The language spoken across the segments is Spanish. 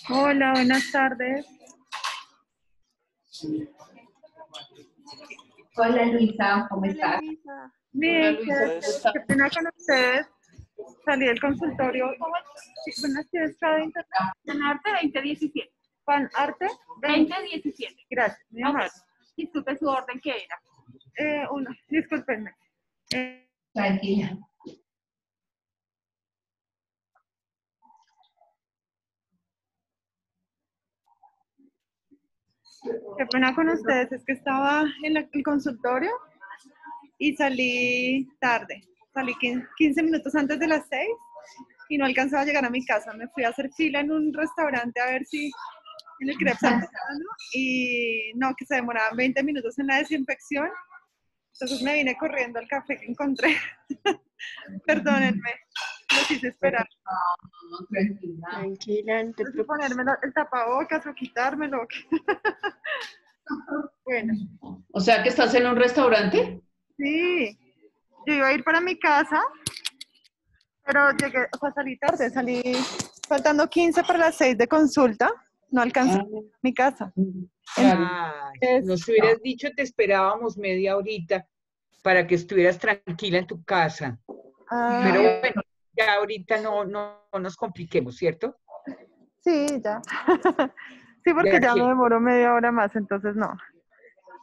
Hola, buenas tardes. Hola Luisa, ¿cómo Hola estás? Luisa. Hola Bien, Luisa, ¿cómo estás? qué pena con ustedes. Salí del consultorio. Sí, buenas tardes, cada internet. Arte 2017. Juan Arte 2017. Gracias, mi amor. Disculpe su orden, ¿qué era? Discúlpenme. Tranquila. Qué pena con ustedes, es que estaba en el consultorio y salí tarde. Salí 15 minutos antes de las 6 y no alcanzaba a llegar a mi casa. Me fui a hacer fila en un restaurante a ver si en el Crepes Artesano y no, que se demoraban 20 minutos en la desinfección. Entonces me vine corriendo al café que encontré. Perdónenme, los hice esperar. No, tranquila. Tranquila, no te No sé si preocupes. ponerme el tapabocas o quitármelo. Bueno, O sea que estás en un restaurante. sí, yo iba a ir para mi casa, pero llegué, o sea, salí tarde, salí faltando 15 para las 6 de consulta, no alcancé a Ah, llegar a mi casa. claro. Ay, Entonces, nos hubieras dicho, te esperábamos media horita para que estuvieras tranquila en tu casa. Pero ah, bueno, ya ahorita no nos compliquemos, ¿cierto? sí, ya. Sí, porque ¿Ya ya me qué? demoro media hora más, entonces no.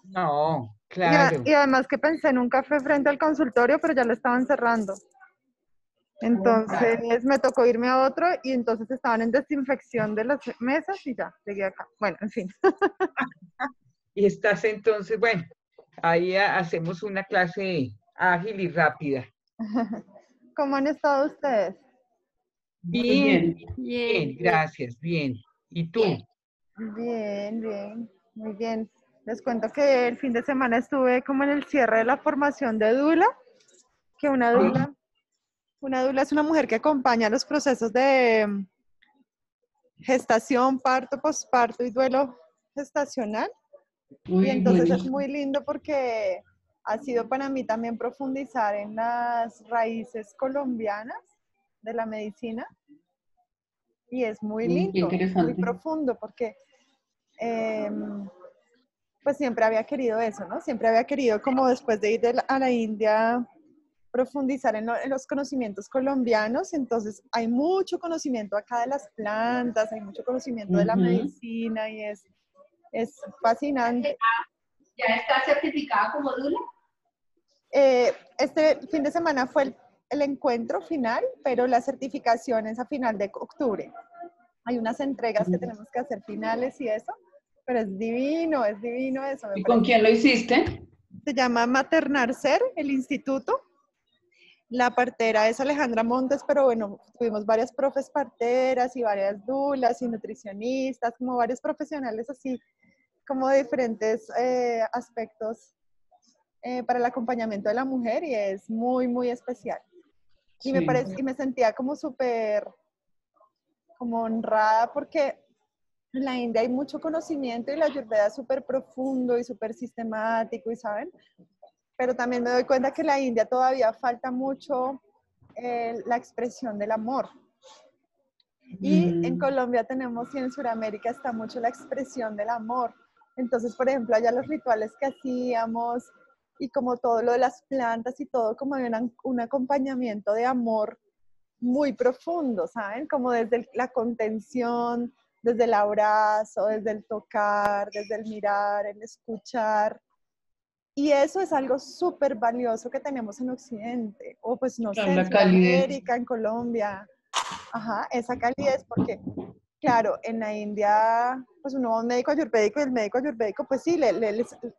No, Y claro. además que pensé en un café frente al consultorio, pero ya lo estaban cerrando. Entonces me tocó irme a otro y entonces estaban en desinfección de las mesas y ya, llegué acá. Bueno, en fin. Y estás entonces, bueno, ahí hacemos una clase ágil y rápida. ¿Cómo han estado ustedes? Muy bien. Bien, gracias, bien. ¿Y tú? Bien, bien, muy bien. Les cuento que el fin de semana estuve como en el cierre de la formación de Dula, que una Dula es una mujer que acompaña los procesos de gestación, parto, posparto y duelo gestacional. Y Muy entonces bueno. es muy lindo porque ha sido para mí también profundizar en las raíces colombianas de la medicina y es muy Muy lindo, muy interesante. profundo porque eh, pues siempre había querido eso, ¿no? Siempre había querido como después de ir a la India profundizar en los conocimientos colombianos, entonces hay mucho conocimiento acá de las plantas, hay mucho conocimiento de la Ujú. medicina y es fascinante. ¿Ya está certificada como Dula? Este fin de semana fue el encuentro final, pero la certificación es a final de octubre. Hay unas entregas que tenemos que hacer finales y eso, pero es divino eso, me ¿Y con parece. quién lo hiciste? Se llama Maternarcer, el instituto. La partera es Alejandra Montes, pero bueno, tuvimos varias profes parteras y varias dulas y nutricionistas, como varios profesionales así, como de diferentes aspectos para el acompañamiento de la mujer y es muy, muy especial. Y me Sí. parece, y me sentía como súper, como honrada porque en la India hay mucho conocimiento y la Ayurveda es súper profundo y súper sistemático y saben, pero también me doy cuenta que en la India todavía falta mucho la expresión del amor. Y en Mm. Colombia tenemos y en Sudamérica está mucho la expresión del amor. Entonces, por ejemplo, allá los rituales que hacíamos y como todo lo de las plantas y todo, como de un acompañamiento de amor muy profundo, ¿saben? Como desde la contención, desde el abrazo, desde el tocar, desde el mirar, el escuchar. Y eso es algo súper valioso que tenemos en Occidente, o pues no sé, Claro, en la calidez. Sudamérica, en Colombia. Ajá, esa calidez, porque claro, en la India, pues uno va a un médico ayurvédico y el médico ayurvédico, pues sí,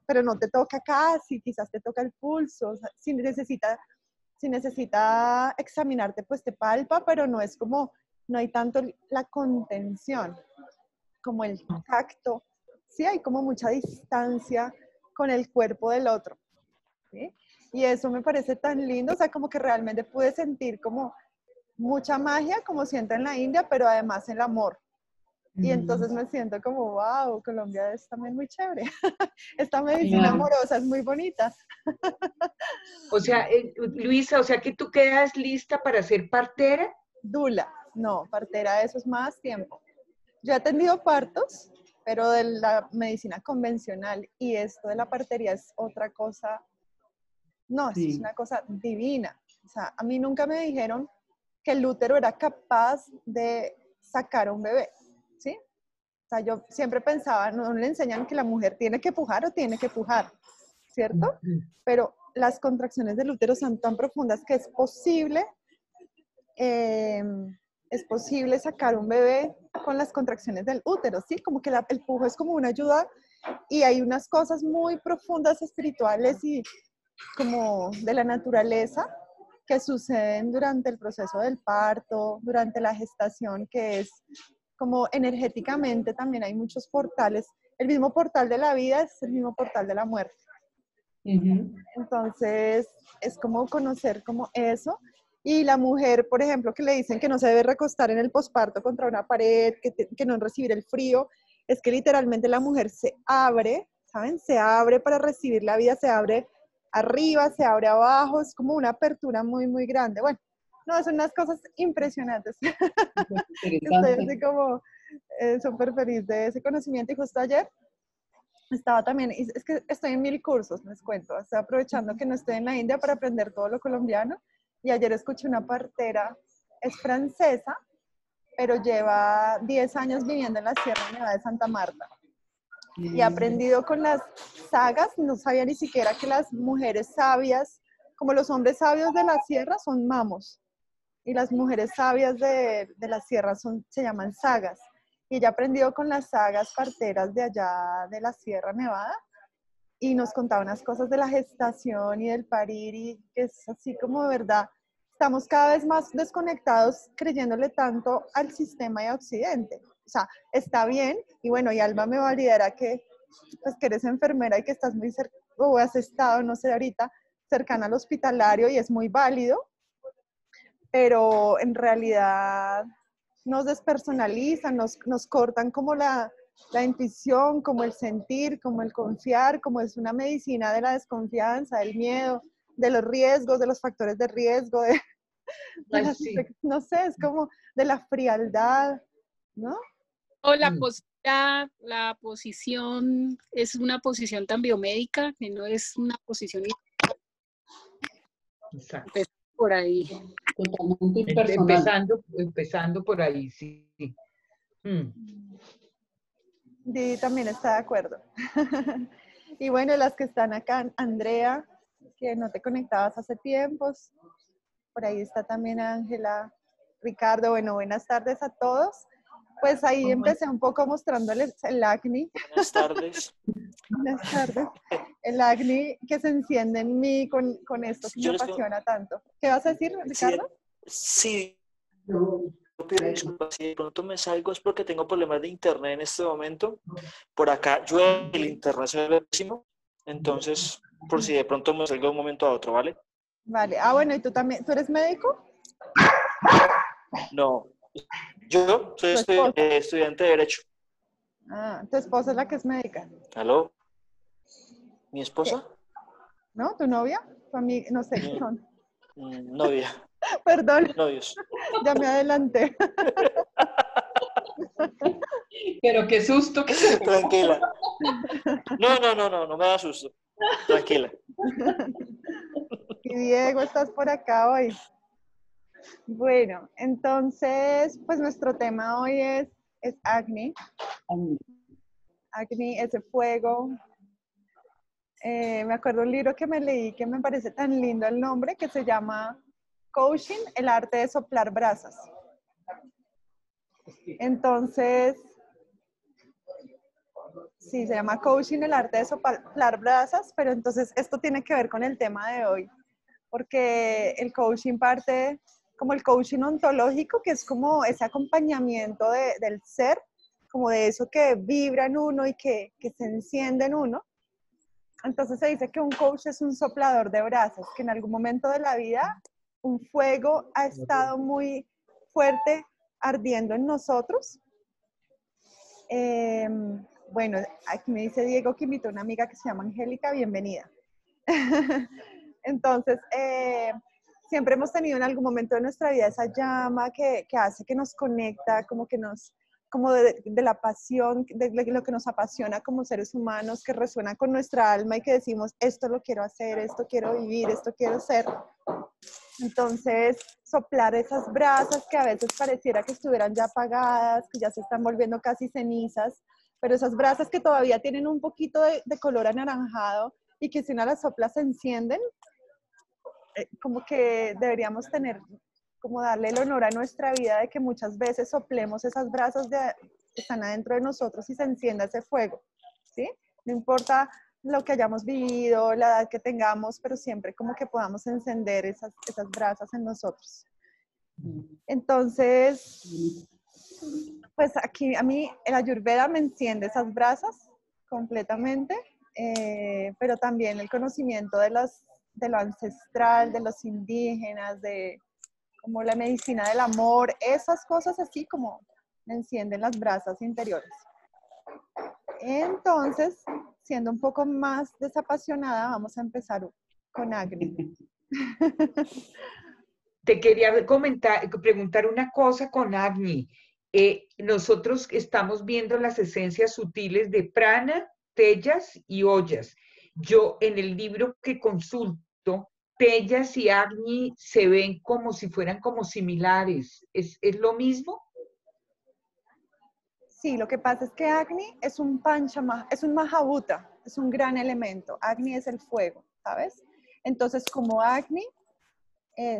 pero no te toca casi, quizás te toca el pulso, o sea, si necesita examinarte, pues te palpa, pero no es como, no hay tanto la contención como el tacto, sí, hay como mucha distancia con el cuerpo del otro, ¿sí? Y eso me parece tan lindo, o sea, como que realmente pude sentir como mucha magia, como siento en la India, pero además el amor. Y entonces me siento como, wow, Colombia es también muy chévere. Esta medicina Claro. amorosa es muy bonita. O sea, Luisa, o sea que tú quedas lista para ser partera. Dula, no, partera, eso es más tiempo. Yo he atendido partos, pero de la medicina convencional, y esto de la partería es otra cosa. No, esto es Sí. una cosa divina. O sea, a mí nunca me dijeron que el útero era capaz de sacar a un bebé, ¿sí? O sea, yo siempre pensaba, no le enseñan que la mujer tiene que pujar o tiene que pujar, ¿cierto? Pero las contracciones del útero son tan profundas que eh, es posible sacar un bebé con las contracciones del útero, ¿sí? Como que el pujo es como una ayuda, y hay unas cosas muy profundas espirituales y como de la naturaleza que suceden durante el proceso del parto, durante la gestación, que es como energéticamente también hay muchos portales. El mismo portal de la vida es el mismo portal de la muerte. Ujú. Entonces, es como conocer como eso. Y la mujer, por ejemplo, que le dicen que no se debe recostar en el posparto contra una pared, que no recibir el frío, es que literalmente la mujer se abre, ¿saben? Se abre para recibir la vida, se abre arriba, se abre abajo, es como una apertura muy, muy grande. Bueno, no, son unas cosas impresionantes. Pues Estoy así interesante. como súper feliz de ese conocimiento, y justo ayer estaba también, es que estoy en 1000 cursos, les cuento, estoy aprovechando que no estoy en la India para aprender todo lo colombiano, y ayer escuché una partera, es francesa, pero lleva 10 años viviendo en la Sierra Nevada de Santa Marta, y he Mm, aprendido con las sagas. No sabía ni siquiera que las mujeres sabias, como los hombres sabios de la sierra, son mamos, y las mujeres sabias de la sierra se llaman sagas. Y ella aprendió con las sagas parteras de allá de la Sierra Nevada, y nos contaba unas cosas de la gestación y del parir, y que es así como de verdad, estamos cada vez más desconectados creyéndole tanto al sistema y a Occidente. O sea, está bien, y bueno, y Alma me validará que, pues, que eres enfermera y que estás muy cerca, o has estado, no sé, ahorita, cercana al hospitalario, y es muy válido, pero en realidad nos despersonalizan, nos cortan como la intuición, como el sentir, como el confiar, como es una medicina de la desconfianza, del miedo, de los riesgos, de los factores de riesgo, de ay, las, sí. no sé, es como de la frialdad, ¿no? O la Mm, postura, la posición es una posición tan biomédica que no es una posición exacto. por ahí. Totalmente impersonal. Empezando por ahí, sí. Mm. Didi también está de acuerdo. Y bueno, las que están acá, Andrea, que no te conectabas hace tiempos. Por ahí está también Ángela, Ricardo. Bueno, buenas tardes a todos. Pues ahí empecé un poco mostrándoles el acné. Buenas tardes. Buenas tardes. El acné que se enciende en mí con esto que me Yo les pido, apasiona tanto. ¿Qué vas a decir, sí, Ricardo? sí, yo pido disculpas. Si de pronto me salgo es porque tengo problemas de internet en este momento. Por acá llueve, el internet se ve pésimo. Entonces, por si de pronto me salgo de un momento a otro, ¿vale? Vale. Ah, bueno, ¿y tú también? ¿Tú eres médico? No. Yo soy ¿Tu esposa? estudiante de Derecho. Ah, tu esposa es la que es médica. ¿Aló? ¿Mi ¿Qué? esposa? ¿No? ¿Tu novia? ¿Tu amiga? No sé. Mi No. novia. Perdón, Novios. ya me adelanté. Pero qué susto que se pegó. Tranquila. No me da susto. Tranquila. Y Diego, estás por acá hoy. Bueno, entonces, pues nuestro tema hoy es acné. Acné, ese fuego. Me acuerdo un libro que me leí que me parece tan lindo el nombre, que se llama Coaching, el arte de soplar brasas. Entonces, sí, se llama Coaching, el arte de soplar brasas, pero entonces esto tiene que ver con el tema de hoy, porque el coaching parte como el coaching ontológico, que es como ese acompañamiento del ser, como de eso que vibra en uno y que se enciende en uno. Entonces se dice que un coach es un soplador de brasas, que en algún momento de la vida un fuego ha estado muy fuerte ardiendo en nosotros. Bueno, aquí me dice Diego que invitó a una amiga que se llama Angélica, bienvenida. Entonces, siempre hemos tenido en algún momento de nuestra vida esa llama que hace que nos conecta, como que nos como de la pasión, de lo que nos apasiona como seres humanos, que resuena con nuestra alma y que decimos, esto lo quiero hacer, esto quiero vivir, esto quiero ser. Entonces, soplar esas brasas que a veces pareciera que estuvieran ya apagadas, que ya se están volviendo casi cenizas, pero esas brasas que todavía tienen un poquito de color anaranjado y que si una las sopla se encienden, como que deberíamos tener, como darle el honor a nuestra vida de que muchas veces soplemos esas brasas que están adentro de nosotros y se encienda ese fuego, ¿sí? No importa lo que hayamos vivido, la edad que tengamos, pero siempre como que podamos encender esas brasas en nosotros. Entonces, pues aquí a mí el Ayurveda me enciende esas brasas completamente, pero también el conocimiento de lo ancestral, de los indígenas, de como la medicina del amor, esas cosas así como me encienden las brasas interiores. Entonces, siendo un poco más desapasionada, vamos a empezar con Agni. Te quería preguntar una cosa con Agni. Nosotros estamos viendo las esencias sutiles de prana, tellas y ollas. Yo en el libro que consulto, tellas y Agni se ven como si fueran como similares. ¿Es lo mismo? Sí, lo que pasa es que Agni es un es un Mahabhuta, es un gran elemento. Agni es el fuego, ¿sabes? Entonces, como Agni,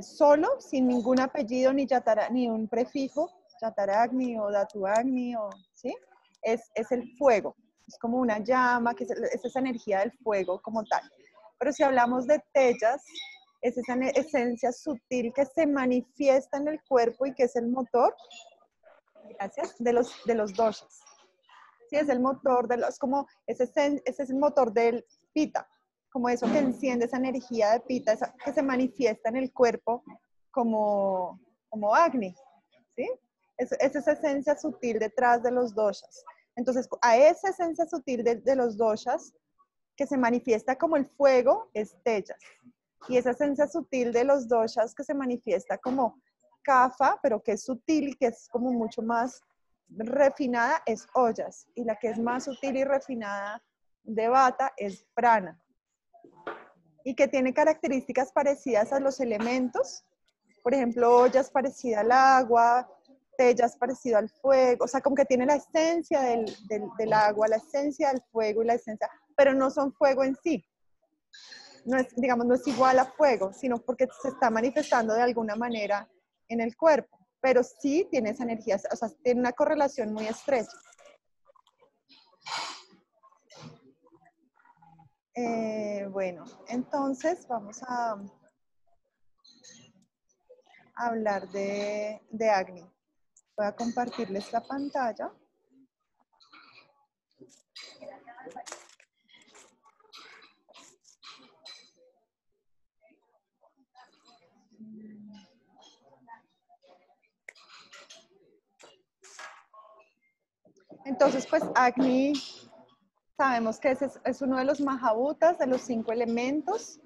solo, sin ningún apellido ni un prefijo, Yataragni o Datuagni, ¿sí? Es el fuego, es como una llama, que es esa energía del fuego como tal. Pero si hablamos de tellas, es esa esencia sutil que se manifiesta en el cuerpo y que es el motor, gracias, de los doshas. Sí, es el motor ese es el motor del pita, como eso que enciende esa energía de pita, que se manifiesta en el cuerpo como Agni, ¿sí? Es esa esencia sutil detrás de los doshas. Entonces, a esa esencia sutil de los doshas, que se manifiesta como el fuego, es tellas. Y esa esencia sutil de los doshas que se manifiesta como kapha, pero que es sutil y que es como mucho más refinada, es ollas. Y la que es más sutil y refinada de vata es prana. Y que tiene características parecidas a los elementos. Por ejemplo, ollas parecida al agua, tellas parecido al fuego. O sea, como que tiene la esencia del agua, la esencia del fuego y la esencia, pero no son fuego en sí. No es, digamos, no es igual a fuego, sino porque se está manifestando de alguna manera en el cuerpo, pero sí tiene esa energía, o sea, tiene una correlación muy estrecha. Bueno, entonces vamos a hablar de Agni. Voy a compartirles la pantalla. Entonces, pues Agni, sabemos que es uno de los Mahabhutas, de los 5 elementos,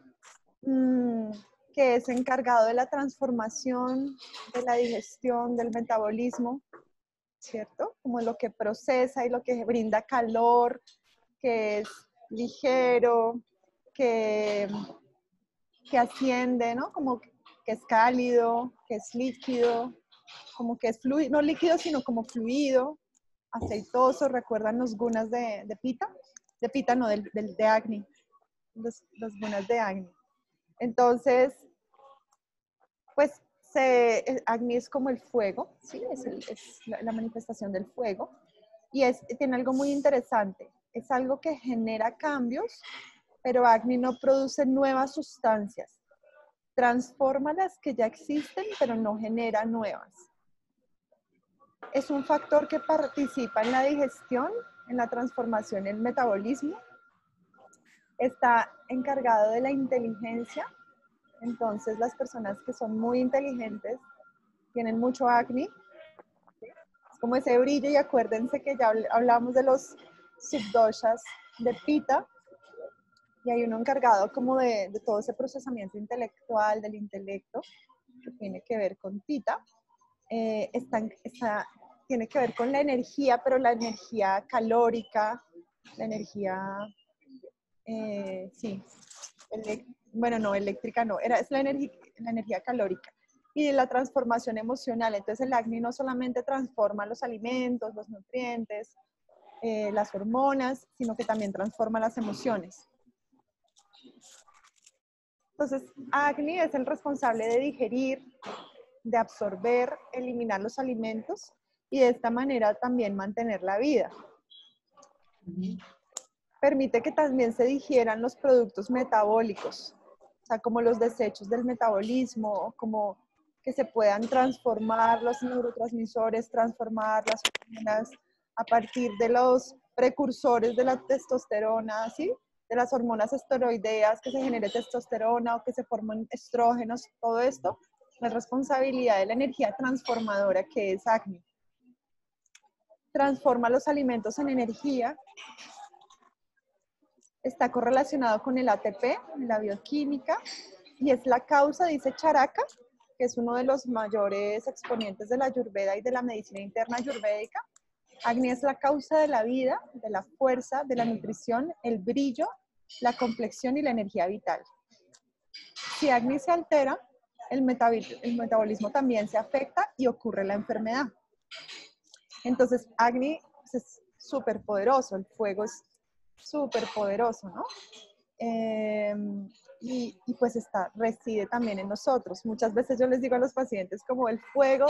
que es encargado de la transformación, de la digestión, del metabolismo, ¿cierto? Como lo que procesa y lo que brinda calor, que es ligero, que asciende, ¿no? Como que es cálido, que es líquido, como que es fluido, no líquido, sino como fluido, aceitoso. ¿Recuerdan los gunas de Pita? De Pita, no, de Agni. Los gunas de Agni. Entonces, pues Agni es como el fuego, ¿sí? Es la manifestación del fuego. Y tiene algo muy interesante. Es algo que genera cambios, pero Agni no produce nuevas sustancias. Transforma las que ya existen, pero no genera nuevas. Es un factor que participa en la digestión, en la transformación, en el metabolismo. Está encargado de la inteligencia. Entonces, las personas que son muy inteligentes tienen mucho Agni. Es como ese brillo, y acuérdense que ya hablamos de los subdoshas de Pita, y hay uno encargado como de todo ese procesamiento intelectual, del intelecto, que tiene que ver con Pita. tiene que ver con la energía, pero la energía calórica, la energía, sí, bueno, no, eléctrica no, es la energía calórica y de la transformación emocional. Entonces el Agni no solamente transforma los alimentos, los nutrientes, las hormonas, sino que también transforma las emociones. Entonces, Agni es el responsable de digerir, de absorber, eliminar los alimentos y de esta manera también mantener la vida. Permite que también se digieran los productos metabólicos, o sea, como los desechos del metabolismo, como que se puedan transformar los neurotransmisores, transformar las hormonas a partir de los precursores de la testosterona, ¿sí? De las hormonas esteroideas, que se genere testosterona o que se formen estrógenos, todo esto es responsabilidad de la energía transformadora que es Agni. Transforma los alimentos en energía. Está correlacionado con el ATP, la bioquímica, y es la causa, dice Charaka, que es uno de los mayores exponentes de la Ayurveda y de la medicina interna ayurvédica. Agni es la causa de la vida, de la fuerza, de la nutrición, el brillo, la complexión y la energía vital. Si Agni se altera, el metabolismo también se afecta y ocurre la enfermedad. Entonces, Agni es súper poderoso, el fuego es súper poderoso, ¿no? Y pues reside también en nosotros. Muchas veces yo les digo a los pacientes como el fuego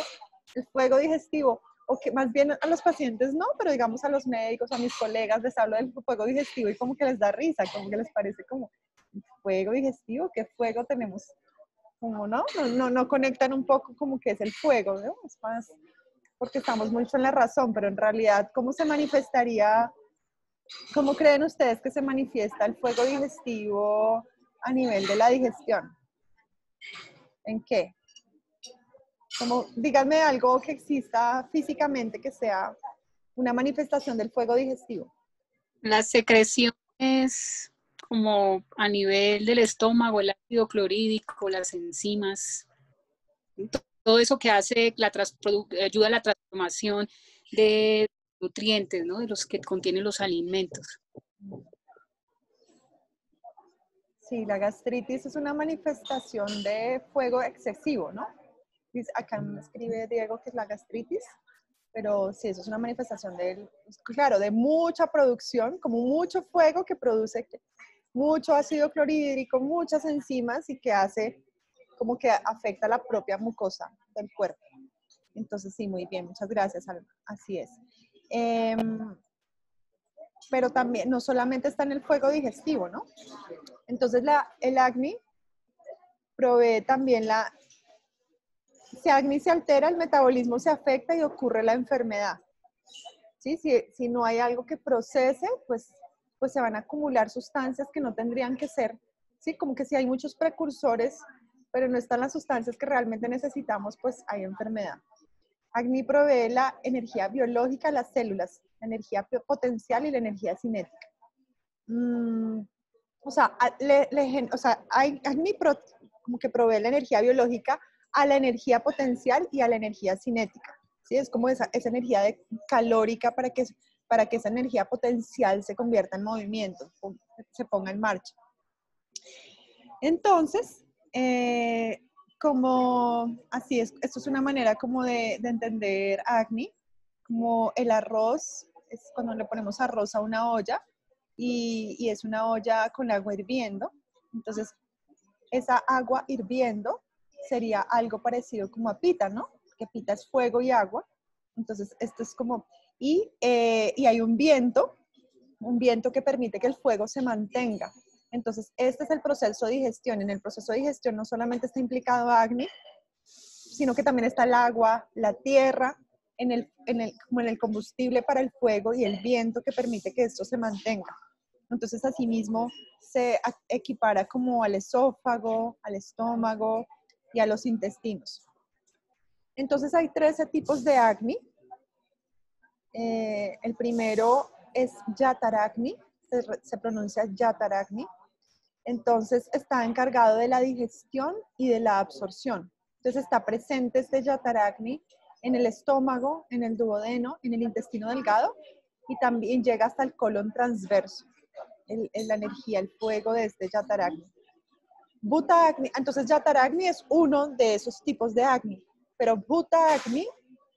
digestivo, o que más bien a los pacientes no, pero digamos a los médicos, a mis colegas les hablo del fuego digestivo y como que les da risa, como que les parece como fuego digestivo, ¿qué fuego tenemos? Como no conectan un poco como que es el fuego, ¿no? Es más porque estamos mucho en la razón, pero en realidad, ¿cómo se manifestaría? ¿Cómo creen ustedes que se manifiesta el fuego digestivo a nivel de la digestión? ¿En qué? Como, díganme algo que exista físicamente que sea una manifestación del fuego digestivo. Las secreciones como a nivel del estómago, el ácido clorhídrico, las enzimas, todo eso que hace ayuda a la transformación de nutrientes, ¿no? De los que contienen los alimentos. Sí, la gastritis es una manifestación de fuego excesivo, ¿no? Acá me escribe Diego que es la gastritis, pero sí, eso es una manifestación de mucha producción, como mucho fuego que produce mucho ácido clorhídrico, muchas enzimas y que hace como que afecta la propia mucosa del cuerpo. Entonces, sí, muy bien, muchas gracias, Alma. Así es. Pero también, no solamente está en el fuego digestivo, ¿no? Entonces, el Agni provee también si Agni se altera, el metabolismo se afecta y ocurre la enfermedad. ¿Sí? Si no hay algo que procese, pues se van a acumular sustancias que no tendrían que ser, ¿sí? Como que si hay muchos precursores, pero no están las sustancias que realmente necesitamos, pues hay enfermedad. Agni provee la energía biológica a las células, la energía potencial y la energía cinética. Agni como que provee la energía biológica a la energía potencial y a la energía cinética. ¿Sí? Es como esa energía calórica para que esa energía potencial se convierta en movimiento, se ponga en marcha. Entonces, esto es una manera como de entender Agni, como el arroz, es cuando le ponemos arroz a una olla y es una olla con agua hirviendo. Entonces, esa agua hirviendo sería algo parecido como a pita, ¿no? Que pita es fuego y agua. Entonces, esto es como, y hay un viento que permite que el fuego se mantenga. Entonces, este es el proceso de digestión. En el proceso de digestión no solamente está implicado Agni, sino que también está el agua, la tierra, como en el combustible para el fuego y el viento que permite que esto se mantenga. Entonces, asimismo, se equipara como al esófago, al estómago y a los intestinos. Entonces, hay 13 tipos de Agni. El primero es Yataragni, se pronuncia Yataragni. Entonces, está encargado de la digestión y de la absorción. Entonces, está presente este Yataragni en el estómago, en el duodeno, en el intestino delgado y también llega hasta el colon transverso, la energía, el fuego de este Yataragni. Bhuta Agni, entonces Yataragni es uno de esos tipos de Agni, pero Bhuta Agni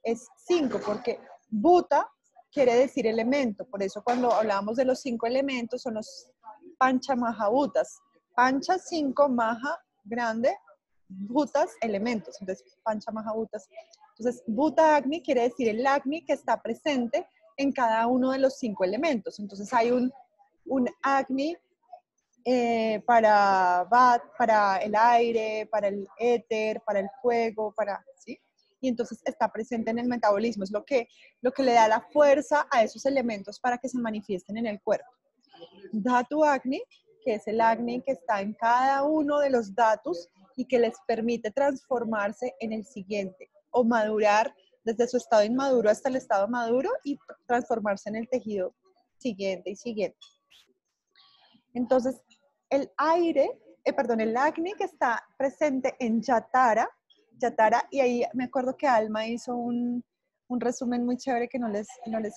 es 5 porque Bhuta quiere decir elemento, por eso cuando hablábamos de los 5 elementos son los Pancha Mahabhutas. Pancha 5, Maha grande, Bhutas elementos, entonces Pancha Mahabhutas. Entonces Bhuta Agni quiere decir el Agni que está presente en cada uno de los 5 elementos. Entonces hay un Agni para el aire, para el éter, para el fuego, ¿sí? Y entonces está presente en el metabolismo, es lo que le da la fuerza a esos elementos para que se manifiesten en el cuerpo. Dhatu Agni, que es el Agni que está en cada uno de los dhatus y que les permite transformarse en el siguiente, o madurar desde su estado inmaduro hasta el estado maduro y transformarse en el tejido siguiente y siguiente. Entonces, el Agni que está presente en Yatara, y ahí me acuerdo que Alma hizo un resumen muy chévere que no les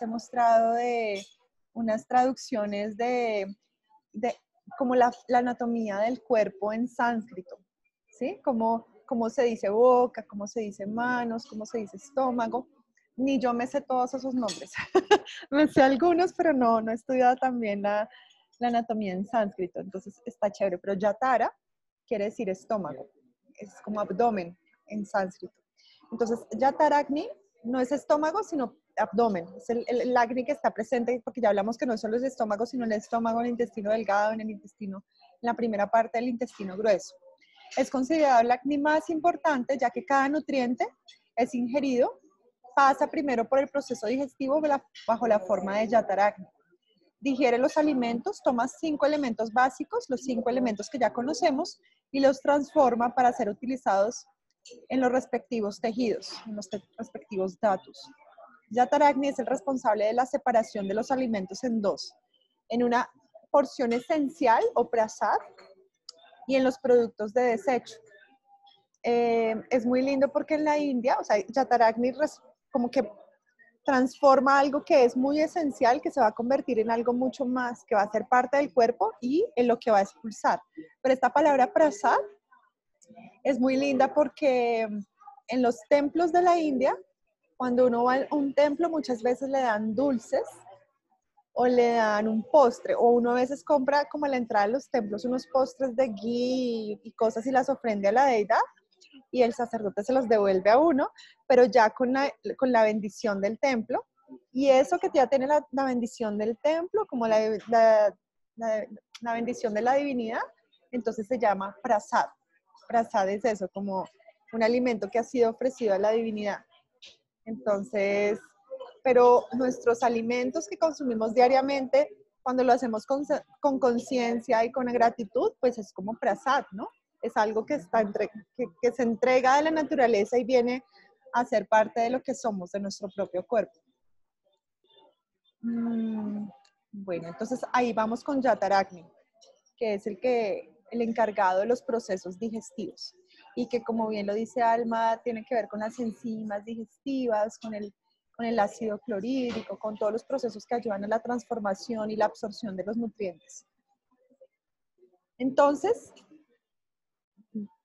he mostrado de unas traducciones de como la anatomía del cuerpo en sánscrito, ¿sí? Cómo se dice boca, cómo se dice manos, cómo se dice estómago. Ni yo me sé todos esos nombres. Me sé algunos, pero no he estudiado también la anatomía en sánscrito, entonces está chévere. Pero Yatara quiere decir estómago, es como abdomen en sánscrito. Entonces Yataragni no es estómago, sino abdomen, es el Agni que está presente, porque ya hablamos que no solo es estómago, sino el estómago, en el intestino delgado, en la primera parte del intestino grueso. Es considerado el Agni más importante, ya que cada nutriente es ingerido, pasa primero por el proceso digestivo bajo la forma de Yataragni. Digiere los alimentos, toma 5 elementos básicos, los 5 elementos que ya conocemos, y los transforma para ser utilizados en los respectivos tejidos, en los respectivos dhatus. Yataragni es el responsable de la separación de los alimentos en 2, en una porción esencial o prasad y en los productos de desecho. Es muy lindo porque en la India, o sea, Yataragni como que transforma algo que es muy esencial, que se va a convertir en algo mucho más, que va a ser parte del cuerpo y en lo que va a expulsar. Pero esta palabra prasad es muy linda porque en los templos de la India, cuando uno va a un templo, muchas veces le dan dulces o le dan un postre, o uno a veces compra como a la entrada de los templos unos postres de ghee y cosas y las ofrende a la deidad, y el sacerdote se los devuelve a uno, pero ya con la bendición del templo. Y eso que ya tiene la bendición del templo, como la bendición de la divinidad, entonces se llama prasad. Prasad es eso, como un alimento que ha sido ofrecido a la divinidad. Entonces, pero nuestros alimentos que consumimos diariamente, cuando lo hacemos con conciencia y con gratitud, pues es como prasad, ¿no? Es algo que se entrega de la naturaleza y viene a ser parte de lo que somos, de nuestro propio cuerpo. Bueno, entonces ahí vamos con Yataragni, que es el encargado de los procesos digestivos y que, como bien lo dice Alma, tiene que ver con las enzimas digestivas, con el ácido clorhídrico, con todos los procesos que ayudan a la transformación y la absorción de los nutrientes. Entonces,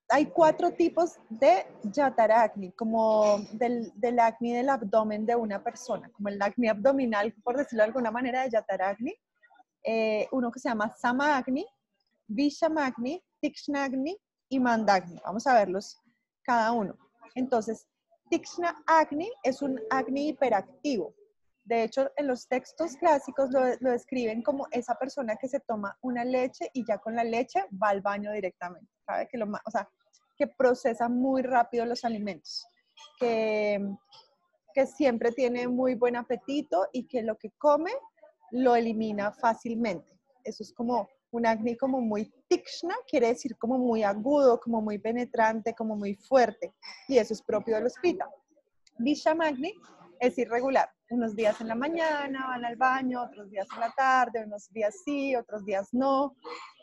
hay 4 tipos de Yataragni, como del Agni del abdomen de una persona, como el Agni abdominal, por decirlo de alguna manera, de Yataragni. Uno que se llama Samagni, Vishamagni, Tikshna-Agni y Mandagni. Vamos a verlos cada uno. Entonces, Tikshna-Agni es un Agni hiperactivo. De hecho, en los textos clásicos lo describen como esa persona que se toma una leche y ya con la leche va al baño directamente. ¿Sabe? Que procesa muy rápido los alimentos, que siempre tiene muy buen apetito y que lo que come lo elimina fácilmente. Eso es como un Agni como muy tikshna, quiere decir como muy agudo, como muy penetrante, como muy fuerte, y eso es propio de los Pitta. Vishamagni es irregular, unos días en la mañana van al baño, otros días en la tarde, unos días sí, otros días no,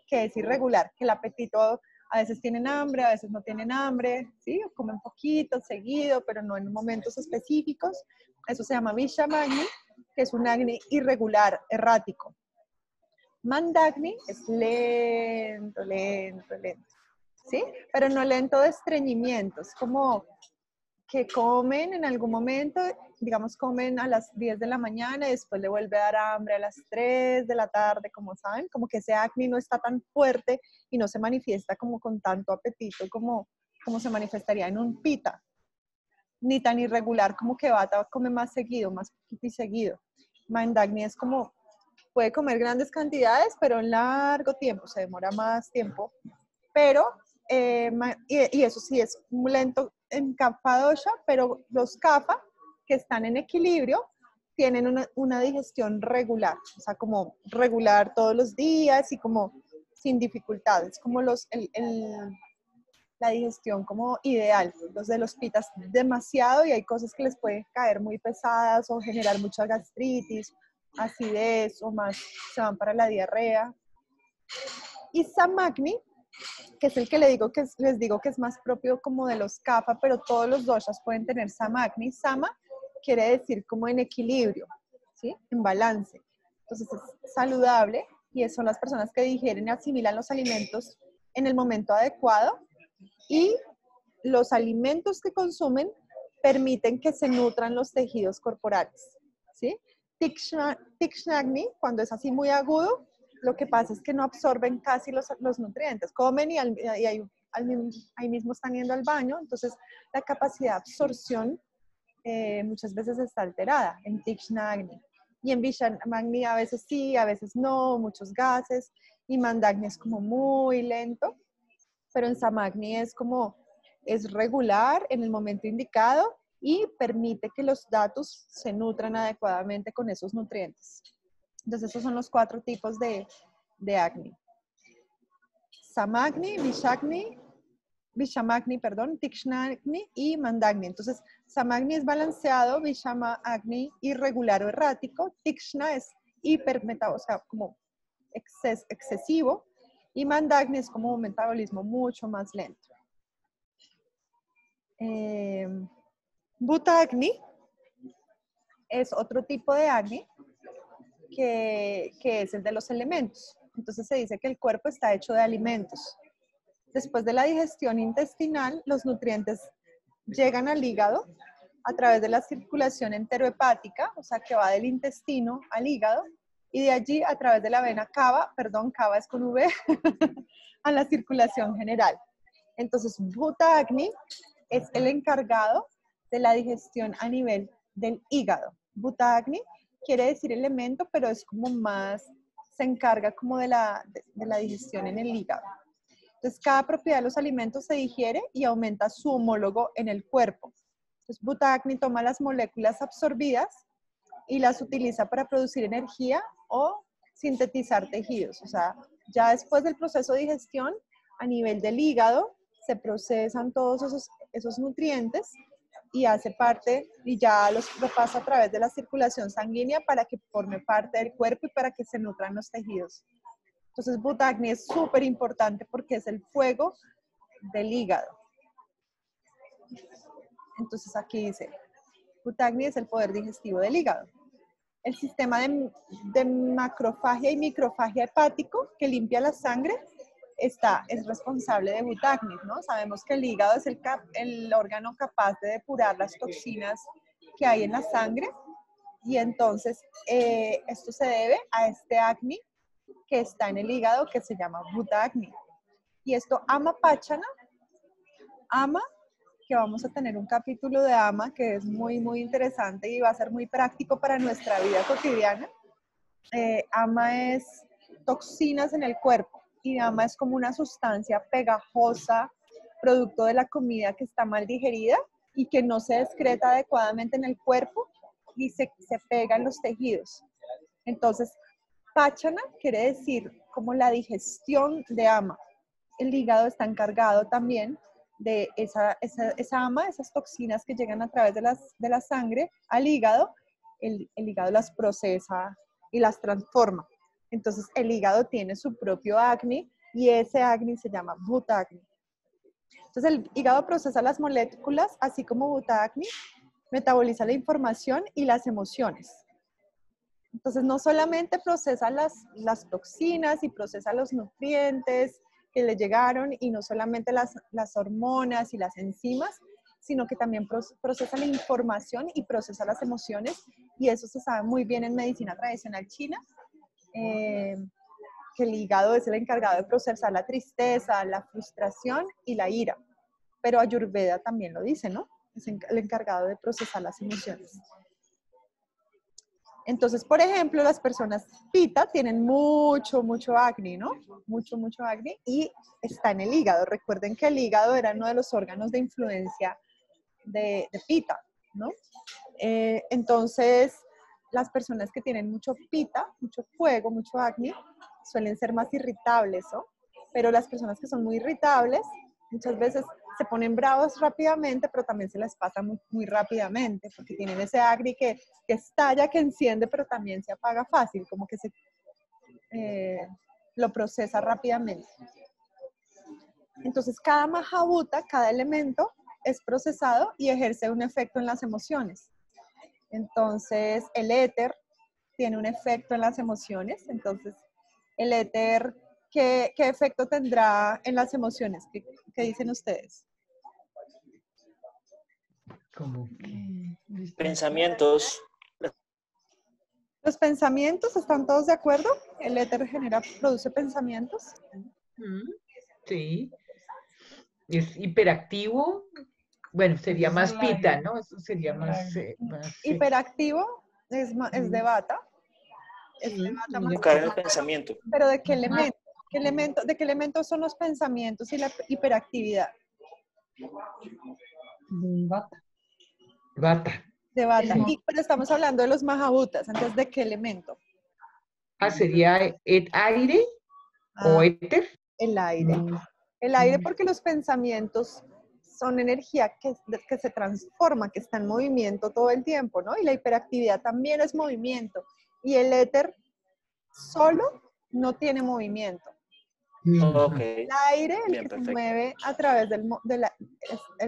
que es irregular, que el apetito A veces tienen hambre, a veces no tienen hambre, ¿sí? O comen poquito, seguido, pero no en momentos específicos. Eso se llama Vishamagni, que es un Agni irregular, errático. Mandagni es lento, lento, lento, ¿sí? Pero no lento de estreñimiento, es como que comen en algún momento, digamos, comen a las 10 de la mañana y después le vuelve a dar hambre a las 3 de la tarde, como saben, como que ese acné no está tan fuerte y no se manifiesta como con tanto apetito como se manifestaría en un pita, ni tan irregular como que Vata come más seguido, más poquito y seguido. Mandagni es como, puede comer grandes cantidades, pero en largo tiempo, se demora más tiempo, pero, y eso sí es muy lento en Kapha dosha, pero los Kapha que están en equilibrio tienen una digestión regular, o sea, como regular todos los días y como sin dificultades, como la digestión como ideal. Los de los pitas demasiado y hay cosas que les pueden caer muy pesadas o generar mucha gastritis, acidez o más se van para la diarrea. Y Samagni, que es el que les digo que es más propio como de los kapha, pero todos los doshas pueden tener Samagni. Sama quiere decir como en equilibrio, ¿sí? En balance. Entonces es saludable y son las personas que digieren y asimilan los alimentos en el momento adecuado y los alimentos que consumen permiten que se nutran los tejidos corporales, ¿sí? Tikshnagni, cuando es así muy agudo, lo que pasa es que no absorben casi los nutrientes. Comen y ahí mismo están yendo al baño, entonces la capacidad de absorción muchas veces está alterada en Tikshnagni. Y en Vishamagni a veces sí, a veces no, muchos gases. Y Mandagni es como muy lento, pero en Samagni es regular en el momento indicado y permite que los datos se nutran adecuadamente con esos nutrientes. Entonces, esos son los 4 tipos de Agni. Samagni, Vishamagni, Tikshnagni y Mandagni. Entonces, Samagni es balanceado, Vishamagni irregular o errático, Tikshna es hipermetabólico, o sea, como excesivo, y Mandagni es como un metabolismo mucho más lento. Bhutagni es otro tipo de Agni que es el de los elementos. Entonces se dice que el cuerpo está hecho de alimentos. Después de la digestión intestinal, los nutrientes llegan al hígado a través de la circulación enterohepática, o sea que va del intestino al hígado, y de allí a través de la vena cava, cava es con V, a la circulación general. Entonces, Bhutagni es el encargado de la digestión a nivel del hígado. Bhutagni quiere decir elemento, pero es como más, se encarga como de la digestión en el hígado. Entonces, cada propiedad de los alimentos se digiere y aumenta su homólogo en el cuerpo. Entonces, Bhutagni toma las moléculas absorbidas y las utiliza para producir energía o sintetizar tejidos. O sea, ya después del proceso de digestión, a nivel del hígado, se procesan todos esos nutrientes y hace parte, y ya los pasa a través de la circulación sanguínea para que forme parte del cuerpo y para que se nutran los tejidos. Entonces, Bhutagni es súper importante porque es el fuego del hígado. Entonces, aquí dice, Bhutagni es el poder digestivo del hígado. El sistema de macrofagia y microfagia hepático que limpia la sangre es responsable de Bhutagni, ¿no? Sabemos que el hígado es el órgano capaz de depurar las toxinas que hay en la sangre y entonces esto se debe a este Agni que está en el hígado que se llama Bhutagni. Y esto Ama Pachana, Ama, que vamos a tener un capítulo de Ama que es muy, muy interesante y va a ser muy práctico para nuestra vida cotidiana. Ama es toxinas en el cuerpo. Y Ama es como una sustancia pegajosa, producto de la comida que está mal digerida y que no se excreta adecuadamente en el cuerpo y se pega en los tejidos. Entonces, Pachana quiere decir como la digestión de Ama. El hígado está encargado también de esa Ama, esas toxinas que llegan a través de la sangre al hígado. El hígado las procesa y las transforma. Entonces, el hígado tiene su propio Agni y ese Agni se llama Bhuta Agni. Entonces el hígado procesa las moléculas, así como Bhuta Agni metaboliza la información y las emociones. Entonces no solamente procesa las toxinas y procesa los nutrientes que le llegaron y no solamente las hormonas y las enzimas, sino que también procesa la información y procesa las emociones, y eso se sabe muy bien en medicina tradicional china, que el hígado es el encargado de procesar la tristeza, la frustración y la ira. Pero Ayurveda también lo dice, ¿no? Es el encargado de procesar las emociones. Entonces, por ejemplo, las personas Pitta tienen mucho Agni, ¿no? Mucho Agni, y está en el hígado. Recuerden que el hígado era uno de los órganos de influencia de Pitta, ¿no? Entonces, las personas que tienen mucho Pitta, mucho fuego, mucho Agni, suelen ser más irritables, ¿no? Pero las personas que son muy irritables, muchas veces se ponen bravos rápidamente, pero también se les pasa muy rápidamente, porque tienen ese Agni que estalla, que enciende, pero también se apaga fácil, como que lo procesa rápidamente. Entonces, cada Mahabhuta, cada elemento, es procesado y ejerce un efecto en las emociones. Entonces, el éter tiene un efecto en las emociones. Entonces, el éter, ¿qué efecto tendrá en las emociones? ¿Qué dicen ustedes? Como que... Pensamientos. ¿Los pensamientos están todos de acuerdo? ¿El éter produce pensamientos? Sí. ¿Es hiperactivo? Bueno, sería más Pitta, ¿no? Eso sería más... Hiperactivo es de Vata. Es de Vata más. Caer en el pensamiento. ¿Pero de qué elemento? ¿De qué elemento son los pensamientos y la hiperactividad? Vata. Vata. De Vata. Pero estamos hablando de los Mahabhutas, entonces, ¿de qué elemento? ¿Sería aire o éter? El aire. El aire, porque los pensamientos son energía que se transforma, que está en movimiento todo el tiempo, ¿no? Y la hiperactividad también es movimiento. Y el éter solo no tiene movimiento. Okay. El aire, el que se mueve a través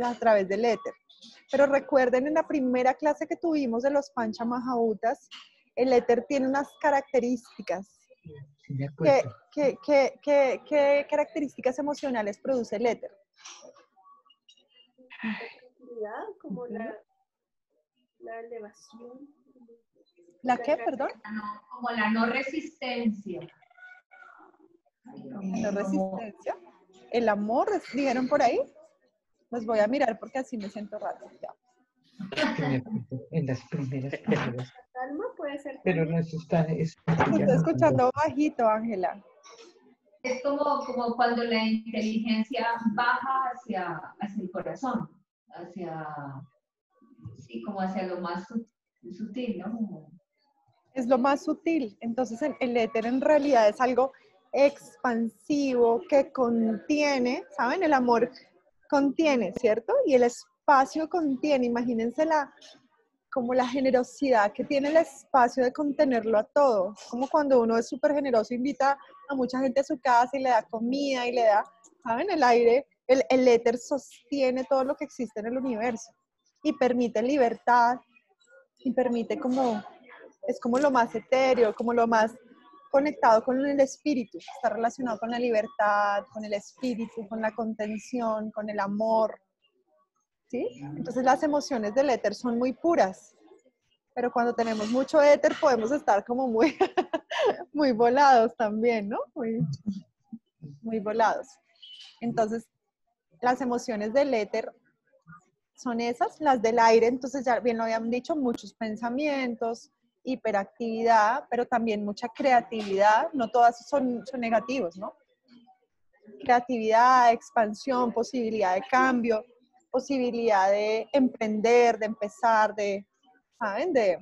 a través del éter. Pero recuerden, en la primera clase que tuvimos de los Pancha Mahabhutas, el éter tiene unas características. ¿Qué características emocionales produce el éter? Como la elevación. ¿La qué, perdón? Como la no resistencia. La resistencia. El amor, dijeron por ahí. Los voy a mirar porque así me siento raro. Ya. En las primeras. Calma puede ser. Pero no eso está. Te estoy escuchando bajito, Ángela. Es como cuando la inteligencia baja hacia el corazón, como hacia lo más sutil, ¿no? Es lo más sutil. Entonces el éter en realidad es algo expansivo que contiene, ¿saben? El amor contiene, ¿cierto? Y el espacio contiene, imagínense como la generosidad que tiene el espacio de contenerlo a todo. Como cuando uno es súper generoso, invita a mucha gente a su casa y le da comida y le da, ¿saben? El aire, el éter sostiene todo lo que existe en el universo y permite libertad y permite es como lo más etéreo, como lo más conectado con el espíritu, está relacionado con la libertad, con el espíritu, con la contención, con el amor, ¿sí? Entonces las emociones del éter son muy puras, pero cuando tenemos mucho éter podemos estar como muy, muy volados también, ¿no? Muy volados. Entonces, las emociones del éter son esas, las del aire, entonces ya bien lo habían dicho, muchos pensamientos, hiperactividad, pero también mucha creatividad, no todas son negativos, ¿no? Creatividad, expansión, posibilidad de cambio, posibilidad de emprender, de empezar, ¿saben? De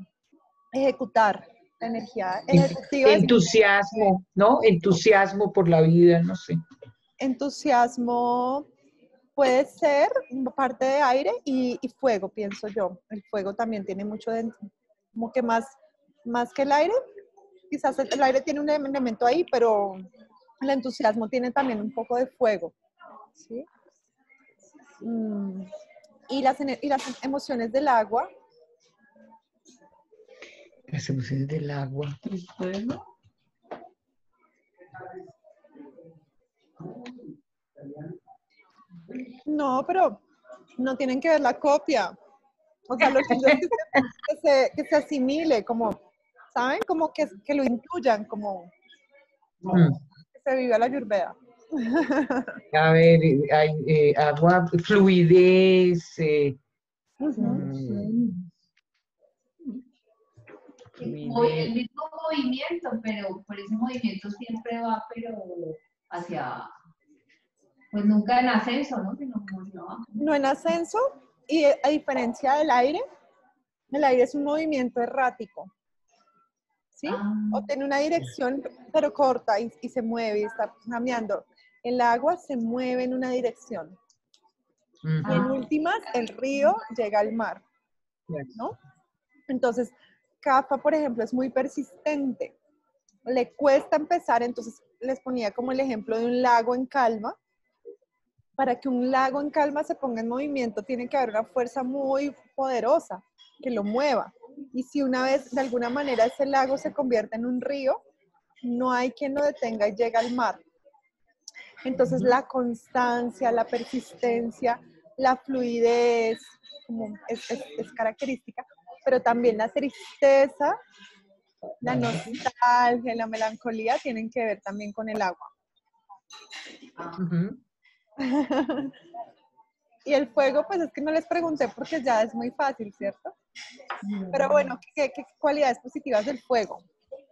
ejecutar la energía ejecutiva. Entusiasmo, ¿no? Entusiasmo por la vida, no sé. Entusiasmo puede ser parte de aire y fuego, pienso yo. El fuego también tiene mucho como que más que el aire. Quizás el aire tiene un elemento ahí, pero El entusiasmo tiene también un poco de fuego, ¿sí? Y las emociones del agua, Las emociones del agua. no, pero no tienen que ver la copia. O sea, lo lindo es que se asimile, como, ¿saben? Como que lo intuyan, como Mm. que se viva la Ayurveda. A ver, hay agua, fluidez. Ujú. El mismo movimiento, pero por ese movimiento siempre va, pero hacia, pues nunca en ascenso, ¿no? Sino como hacia abajo. No en ascenso, y a diferencia del aire, el aire es un movimiento errático, ¿sí? O tiene una dirección, pero corta y se mueve y está cambiando. El agua se mueve en una dirección. Y en últimas, el río llega al mar, ¿no? Entonces, Kapha, por ejemplo, es muy persistente. Le cuesta empezar, entonces les ponía como el ejemplo de un lago en calma. Para que un lago en calma se ponga en movimiento, tiene que haber una fuerza muy poderosa que lo mueva. Y si una vez, de alguna manera, ese lago se convierte en un río, no hay quien lo detenga y llega al mar. Entonces, la constancia, la persistencia, la fluidez, como es característica, pero también la tristeza, la nostalgia, la melancolía tienen que ver también con el agua. Y el fuego, pues es que no les pregunté porque ya es muy fácil, ¿cierto? Pero bueno, ¿qué cualidades positivas del fuego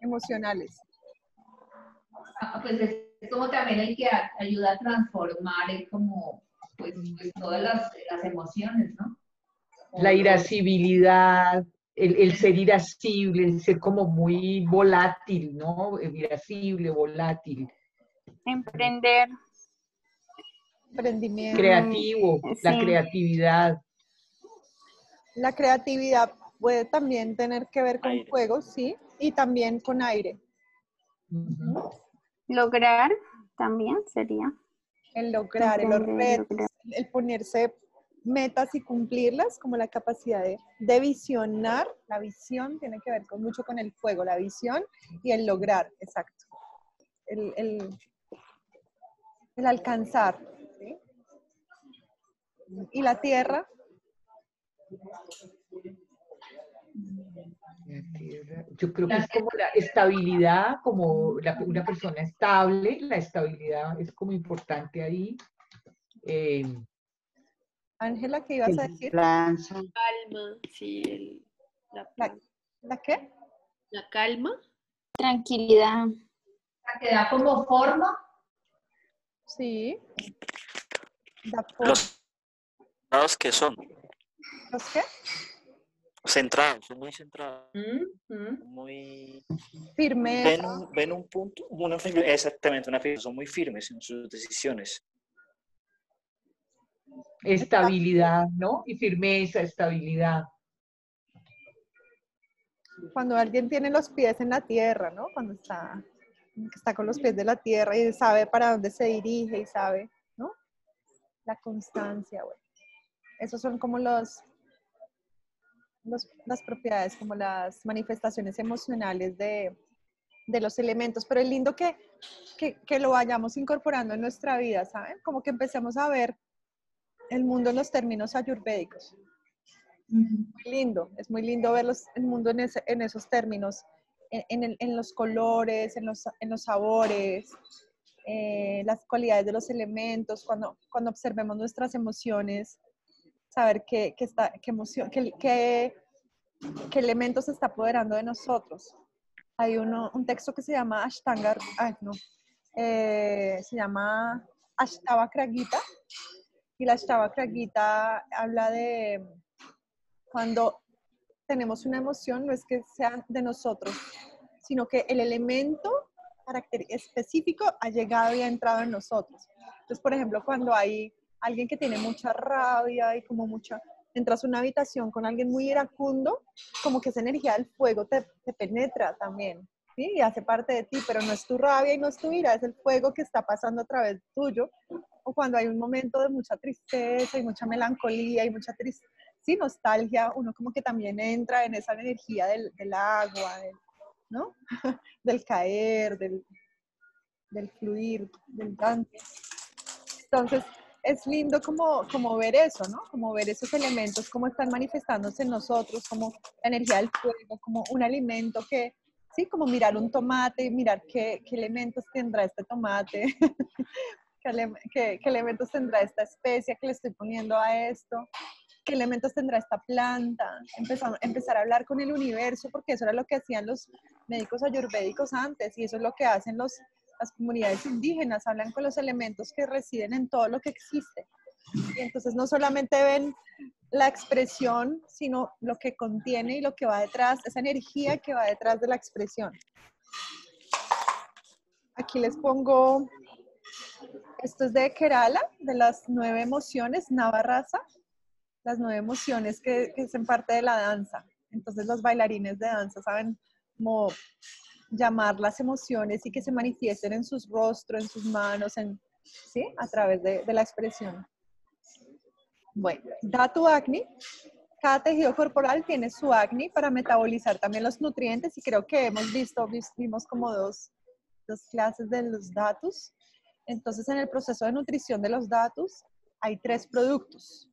emocionales? Pues es como también el que ayuda a transformar como pues todas las emociones, ¿no? La irascibilidad, el ser irascible, el ser como muy volátil, ¿no? Irascible, volátil. Emprender. Emprendimiento. Creativo, la Sí. creatividad. La creatividad puede también tener que ver con Aire. fuego, sí, y también con aire. Lograr también sería. El lograr, los Emprender, retos, lograr. el ponerse metas y cumplirlas, como la capacidad de visionar. La visión tiene que ver mucho con el fuego, la visión y el lograr, exacto. El alcanzar, ¿sí? Y la tierra, Yo creo que es como la estabilidad, como una persona estable, la estabilidad es como importante ahí. Ángela, ¿qué ibas a decir? Lanza. Calma, sí, ¿La qué? la calma. Tranquilidad. Que da como forma. Sí. Da Los centrados que son, ¿Los qué? centrados, son muy centrados, muy... Firmeza. Ven un punto, exactamente, una firmeza, son muy firmes en sus decisiones. Estabilidad, ¿no? Y firmeza, estabilidad. Cuando alguien tiene los pies en la tierra, ¿no? Cuando está con los pies de la tierra y sabe para dónde se dirige y sabe, ¿no? La constancia, bueno. Esos son como las propiedades, como las manifestaciones emocionales de los elementos. Pero es lindo que lo vayamos incorporando en nuestra vida, ¿saben? Como que empecemos a ver el mundo en los términos ayurvédicos. Muy lindo, es muy lindo ver el mundo en esos términos, en los colores, en los sabores, las cualidades de los elementos, cuando observemos nuestras emociones, saber qué elemento se está apoderando de nosotros. Hay un texto que se llama se llama Ashtavakra Gita, y la Ashtavakra Gita habla de cuando tenemos una emoción, no es que sea de nosotros, sino que el elemento específico ha llegado y ha entrado en nosotros. Entonces, por ejemplo, cuando hay alguien que tiene mucha rabia y como entras a una habitación con alguien muy iracundo, como que esa energía del fuego te penetra también. ¿sí? Y hace parte de ti, pero no es tu rabia y no es tu ira, es el fuego que está pasando a través tuyo. O cuando hay un momento de mucha tristeza y mucha melancolía y mucha tristeza, sí, nostalgia, uno como que también entra en esa energía del agua, ¿no? Del caer, del fluir, del dante. Entonces, es lindo como ver eso, ¿no? Como ver esos elementos, cómo están manifestándose en nosotros, como la energía del fuego, como un alimento que, sí, como mirar un tomate y mirar qué elementos tendrá este tomate, qué elementos tendrá esta especia que le estoy poniendo a esto, qué elementos tendrá esta planta, empezar a hablar con el universo, porque eso era lo que hacían los médicos ayurvédicos antes, y eso es lo que hacen las comunidades indígenas, hablan con los elementos que residen en todo lo que existe. Y entonces no solamente ven la expresión, sino lo que contiene y lo que va detrás, esa energía que va detrás de la expresión. Aquí les pongo, esto es de Kerala, de las 9 emociones, Navarrasa, las 9 emociones que hacen parte de la danza. Entonces los bailarines de danza saben cómo llamar las emociones y que se manifiesten en sus rostros, en sus manos, ¿sí? A través de la expresión. Bueno, Dhatu Agni, cada tejido corporal tiene su Agni para metabolizar también los nutrientes y creo que vimos como dos clases de los Dhatus. Entonces en el proceso de nutrición de los Dhatus hay 3 productos.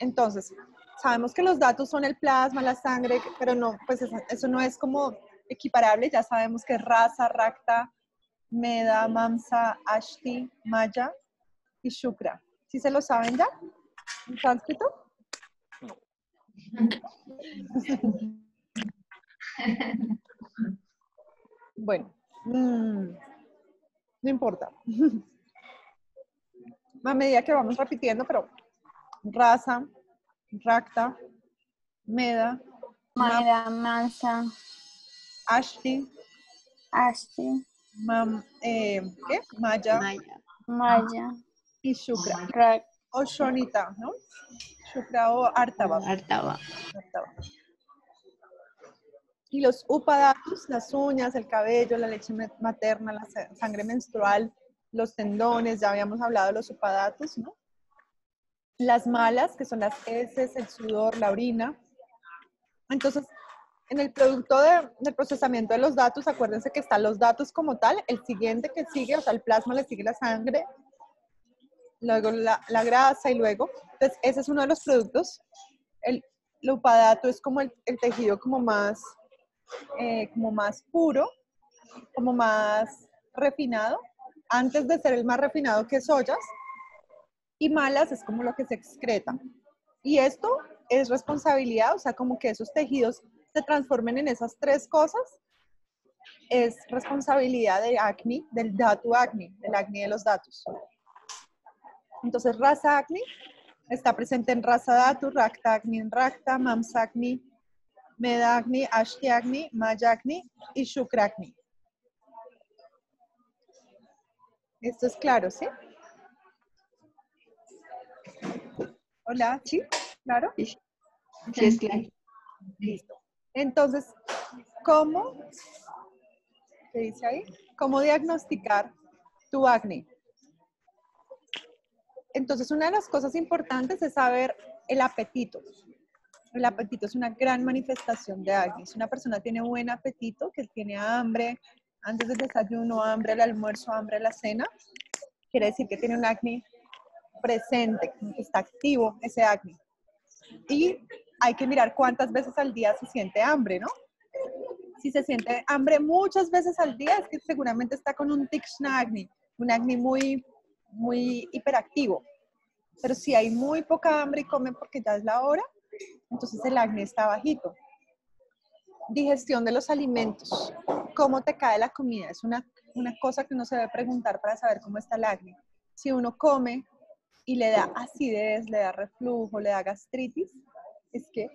Entonces, sabemos que los Dhatus son el plasma, la sangre, pero no, pues eso no es como equiparable. Ya sabemos que es Rasa, Rakta, Meda, Mamsa, Ashti, Maya y Shukra. ¿Sí se lo saben ya? ¿En sánscrito? Bueno, no importa. A medida que vamos repitiendo, pero Rasa, Rakta, Meda, Maya, Mansa, Ashti, ¿qué? Maya Maya, y Shukra. Rak, O Shonita, ¿no? Shukra o Artava. Artava. Y los Upadatus, las uñas, el cabello, la leche materna, la sangre menstrual, los tendones, ya habíamos hablado de los Upadatus, ¿no? Las malas, que son las heces, el sudor, la orina. Entonces, en el producto del procesamiento de los datos, acuérdense que están los datos como tal, el siguiente que sigue, o sea, el plasma le sigue la sangre, luego la grasa y luego, entonces ese es uno de los productos. El upadato es como el tejido como más puro, como más refinado, antes de ser el más refinado que es ollas, y malas es como lo que se excreta. Y esto es responsabilidad, o sea, como que esos tejidos se transformen en esas 3 cosas, es responsabilidad de Agni, del Dhatu Agni, del Agni de los datos. Entonces, Rasa Agni está presente en Rasa Dhatu, Rakta Agni en Rakta, Mamsa Agni, Meda Agni, Ashti Agni, Maya Agni y Shukra Agni. Esto es claro, ¿sí? Hola, ¿sí? ¿Claro? Sí, es claro. Listo. Entonces, ¿qué dice ahí? ¿Cómo diagnosticar tu acné? Entonces, una de las cosas importantes es saber el apetito. El apetito es una gran manifestación de acné. Si una persona tiene buen apetito, que tiene hambre antes del desayuno, hambre al almuerzo, hambre a la cena, quiere decir que tiene un acné presente, que está activo ese acné. Y hay que mirar cuántas veces al día se siente hambre, ¿no? Si se siente hambre muchas veces al día, es que seguramente está con un tikshna acné, un acné muy hiperactivo. Pero si hay muy poca hambre y come porque ya es la hora, entonces el acné está bajito. Digestión de los alimentos. ¿Cómo te cae la comida? Es una cosa que uno se debe preguntar para saber cómo está el acné. Si uno come y le da acidez, le da reflujo, le da gastritis, es que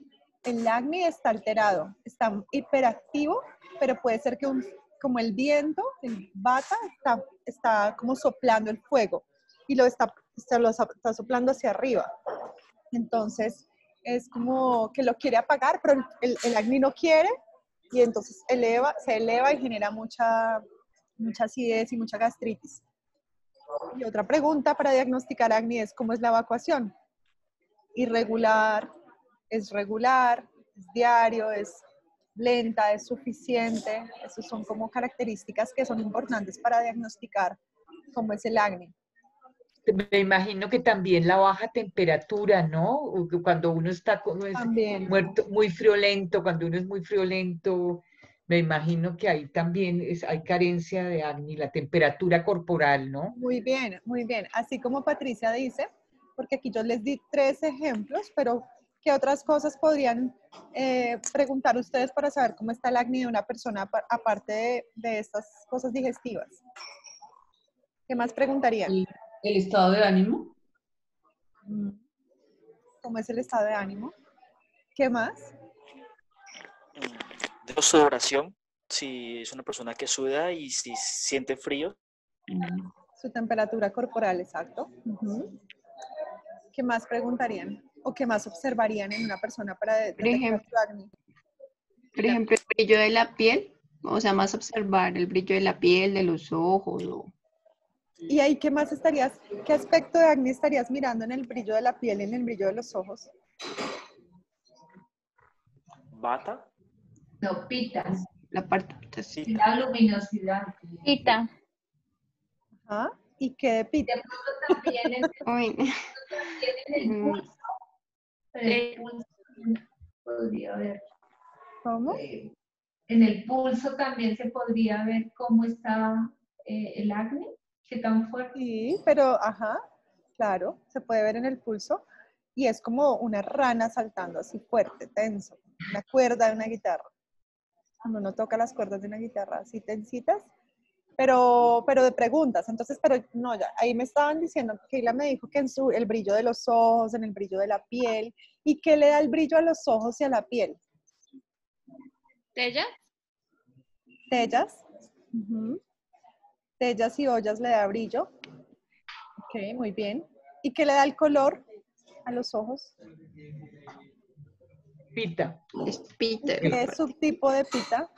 el acné está alterado, está hiperactivo, pero puede ser que como el viento, el vata, está como soplando el fuego y lo está soplando hacia arriba. Entonces, es como que lo quiere apagar, pero el acné no quiere y entonces se eleva y genera mucha acidez y mucha gastritis. Y otra pregunta para diagnosticar acné es ¿cómo es la evacuación? Irregular, es regular, es diario, es lenta, es suficiente. Esas son como características que son importantes para diagnosticar cómo es el acné. Me imagino que también la baja temperatura, ¿no? O que cuando uno está También. muerto, muy friolento, cuando uno es muy friolento, me imagino que ahí también hay carencia de acné, la temperatura corporal, ¿no? Muy bien, muy bien. Así como Patricia dice, porque aquí yo les di 3 ejemplos, pero ¿qué otras cosas podrían preguntar ustedes para saber cómo está el acné de una persona aparte de estas cosas digestivas? ¿Qué más preguntarían? El estado de ánimo. ¿Cómo es el estado de ánimo? ¿Qué más? De sudoración, si es una persona que suda y si siente frío. Su temperatura corporal, exacto. ¿Qué más preguntarían? ¿O qué más observarían en una persona para detectar su acné? Por ejemplo, el brillo de la piel, o sea, más observar el brillo de la piel, de los ojos. ¿Y ahí qué más estarías, qué aspecto de acné estarías mirando en el brillo de la piel y en el brillo de los ojos? ¿Bata? No, pita. La parte, Sí. La luminosidad. Pita. Ajá. ¿Y qué de pita? De pronto también en el pulso. Pero el pulso podría ver. ¿Cómo? En el pulso también se podría ver cómo está el acné, qué tan fuerte. Sí, pero, ajá, claro, se puede ver en el pulso y es como una rana saltando así fuerte, tenso, una cuerda de una guitarra. Cuando uno toca las cuerdas de una guitarra así tensitas, pero de preguntas. Entonces, pero no, ya, ahí me estaban diciendo, Keila me dijo que en el brillo de los ojos, en el brillo de la piel, ¿y qué le da el brillo a los ojos y a la piel? ¿Tella? Tellas. Tellas y ollas le da brillo. Ok, muy bien. ¿Y qué le da el color a los ojos? Pita. es pita. ¿Qué subtipo de pita?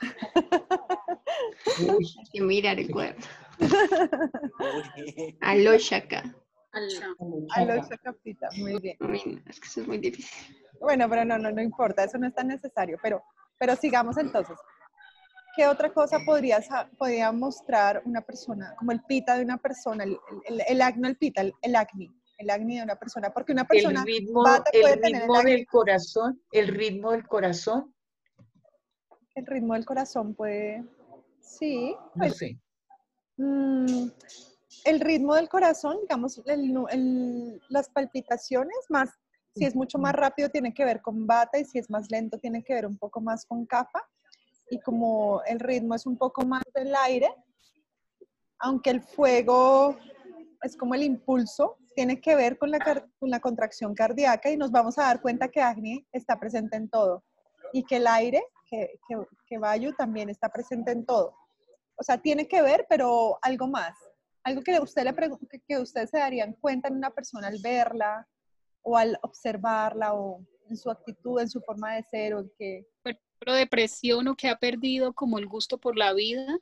Uy, Hay que mirar el cuerpo. Uy. Aloshaka. Alocha capita, muy bien. Uy, no, es que eso es muy difícil. Bueno, pero no importa, eso no es tan necesario, pero sigamos entonces. ¿Qué otra cosa podría mostrar una persona, como el pita de una persona, el acné, el acné de una persona? Porque una persona bata puede tener el acné. el ritmo del corazón, El ritmo del corazón puede, sí, no pues, sé. el ritmo del corazón, digamos, las palpitaciones, más, si es mucho más rápido tiene que ver con bata y si es más lento tiene que ver un poco más con capa. Y como el ritmo es un poco más del aire, aunque el fuego es como el impulso, tiene que ver con la contracción cardíaca y nos vamos a dar cuenta que acné está presente en todo y que el aire, que Vayu también está presente en todo. O sea, tiene que ver, pero algo más. Algo que que ustedes se darían cuenta en una persona al verla o al observarla o en su actitud, en su forma de ser o en que... Pero depresión o que ha perdido como el gusto por la vida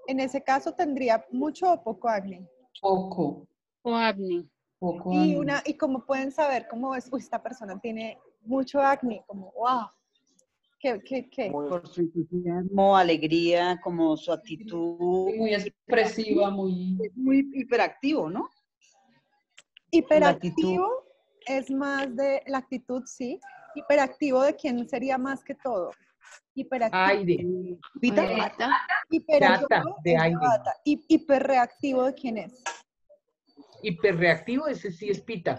En ese caso tendría mucho o poco acné. Poco, o acné. poco Y, ánimo. y como pueden saber cómo es, uy, esta persona tiene mucho acné, como, wow, ¿qué? Muy, Por su entusiasmo, alegría, como su actitud. Muy expresiva, muy... Es muy hiperactivo, ¿no? La actitud. Hiperactivo es más de la actitud, sí. Hiperactivo de quién sería más que todo. Hiperactivo. Aire, ¿Pita? Bata. Hiperactivo Gata, de es de aire. bata. Y hiperreactivo de quién es. Hiperreactivo, ese sí es pita.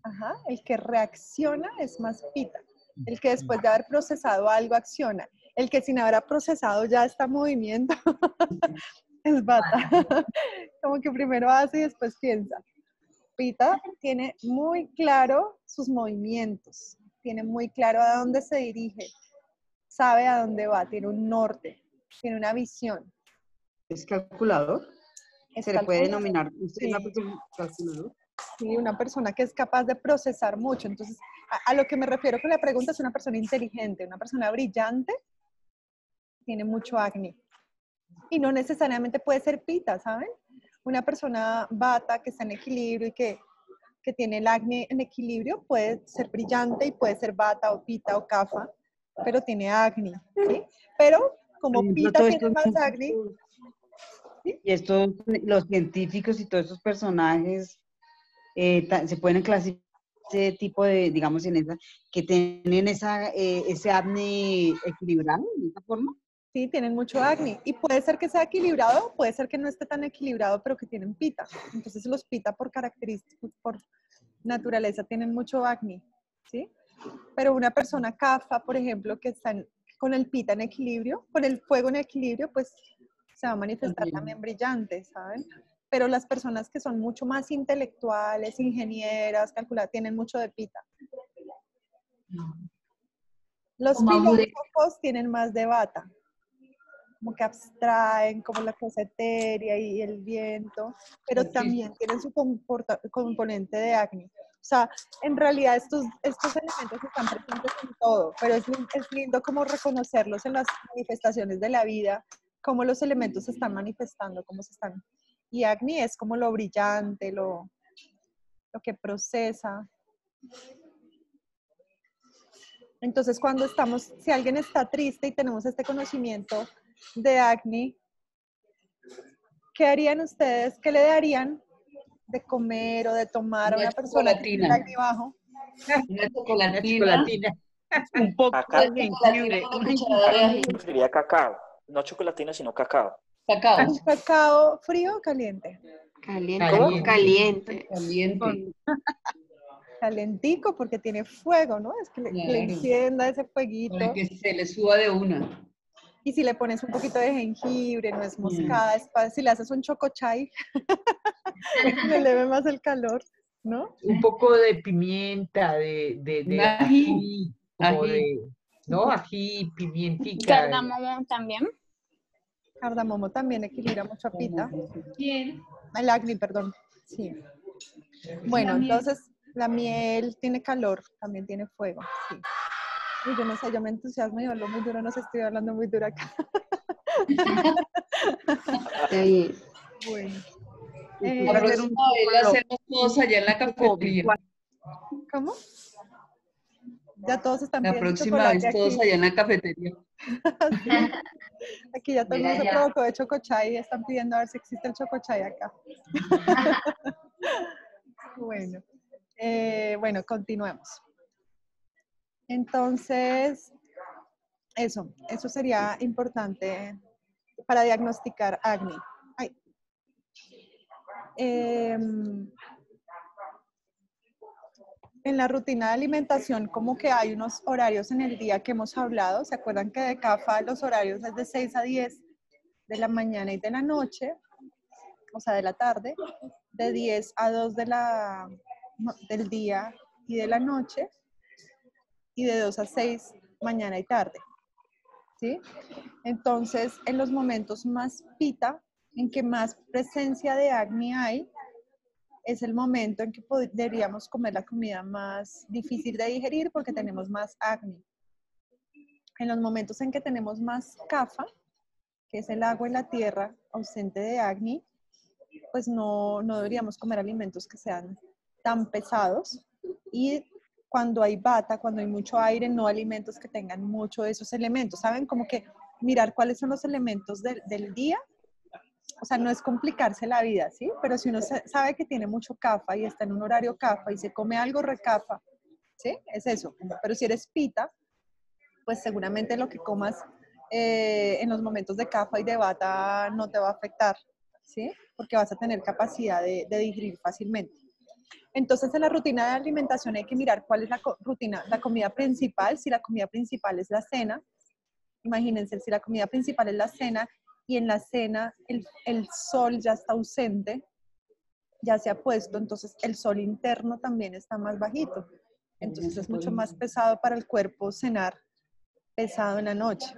Ajá, el que reacciona es más pita. El que después de haber procesado algo acciona. El que sin haber procesado ya está en movimiento es bata. Como que primero hace y después piensa. Pita tiene muy claro sus movimientos, tiene muy claro a dónde se dirige, sabe a dónde va, tiene un norte, tiene una visión. ¿Es calculador? Es ¿Se le puede calculador. denominar usted Sí. una persona calculador? Sí, una persona que es capaz de procesar mucho. Entonces, a lo que me refiero con la pregunta es una persona inteligente, una persona brillante, tiene mucho acné. Y no necesariamente puede ser pita, ¿saben? Una persona bata que está en equilibrio y que tiene el acné en equilibrio puede ser brillante y puede ser bata o pita o cafa, pero tiene acné, ¿sí? Pero Por como ejemplo, pita todos tiene estos más acné, ¿sí? y estos, los científicos y todos estos personajes se pueden clasificar ese tipo de, digamos, en esa, que tienen ese acné equilibrado de esa forma. Sí, tienen mucho acné. Y puede ser que sea equilibrado, puede ser que no esté tan equilibrado, pero que tienen pita. Entonces los pita por características, por naturaleza, tienen mucho acné, ¿sí? Pero una persona CAFA, por ejemplo, que está con el pita en equilibrio, con el fuego en equilibrio, pues se va a manifestar también brillante, ¿saben? Pero las personas que son mucho más intelectuales, ingenieras, calculadoras, tienen mucho de pita. Los Como agude. filósofos tienen más de bata, como que abstraen, como la cosa etérea y el viento, pero también tienen su componente de acné. O sea, en realidad estos elementos están presentes en todo, pero es lindo como reconocerlos en las manifestaciones de la vida, cómo los elementos se están manifestando, cómo se están. Y acné es como lo brillante, lo que procesa. Entonces, cuando si alguien está triste y tenemos este conocimiento de acné, ¿qué harían ustedes? ¿Qué le darían de comer o de tomar a una persona que tiene el acné bajo? Una Una chocolatina, chocolatina. Un poco Acá de jengibre. una cucharada de ají, preferiría cacao. No chocolatina, sino cacao. cacao, ¿Un cacao frío o caliente? Caliente, ¿Cómo? caliente. caliente. Calentico porque tiene fuego, ¿no? Es que le Claro, encienda ese para fueguito. que se le suba de una. Y si le pones un poquito de jengibre, nuez moscada, si le haces un chocochai, le eleve más el calor, ¿no? Un poco de pimienta, de Un ají, ají, como ají. de, ¿no? Ají, pimientica. Cardamomo también. Cardamomo también equilibra mucho a pita. Bien. El acné, perdón. Sí. Bueno, La miel. entonces la miel tiene calor, también tiene fuego. Sí. Y yo no sé, yo me entusiasmo y hablo muy duro, no sé, estoy hablando muy duro acá. Sí. Bueno. La Va a ser un próxima vez la poco hacemos todos allá en la cafetería. ¿Cómo? Ya todos están La pidiendo próxima vez chocolate todos aquí. allá en la cafetería. Sí. Aquí ya todo el mundo se Mira ya. provocó de chocochay y están pidiendo a ver si existe el chocochay acá. Bueno, bueno, continuemos. Entonces, eso sería importante para diagnosticar acné. Ay. En la rutina de alimentación, como que hay unos horarios en el día que hemos hablado. ¿Se acuerdan que de CAFA los horarios es de 6 a 10 de la mañana y de la noche? O sea, de la tarde, de 10 a 2 del día y de la noche, y de 2 a 6 mañana y tarde, ¿sí? Entonces, en los momentos más pita, en que más presencia de acné hay, es el momento en que podríamos comer la comida más difícil de digerir porque tenemos más acné. En los momentos en que tenemos más CAFA, que es el agua y la tierra ausente de acné, pues no deberíamos comer alimentos que sean tan pesados. Y cuando hay bata, cuando hay mucho aire, no alimentos que tengan mucho de esos elementos. ¿Saben? Como que mirar cuáles son los elementos del día. O sea, no es complicarse la vida, ¿sí? Pero si uno sabe que tiene mucho CAFA y está en un horario CAFA y se come algo recafa, ¿sí? Es eso. Pero si eres pita, pues seguramente lo que comas en los momentos de CAFA y de bata no te va a afectar, ¿sí? Porque vas a tener capacidad de digerir fácilmente. Entonces, en la rutina de alimentación hay que mirar cuál es la comida principal. Si la comida principal es la cena, imagínense, si la comida principal es la cena y en la cena el sol ya está ausente, ya se ha puesto, entonces el sol interno también está más bajito. Entonces es mucho más pesado para el cuerpo cenar pesado en la noche.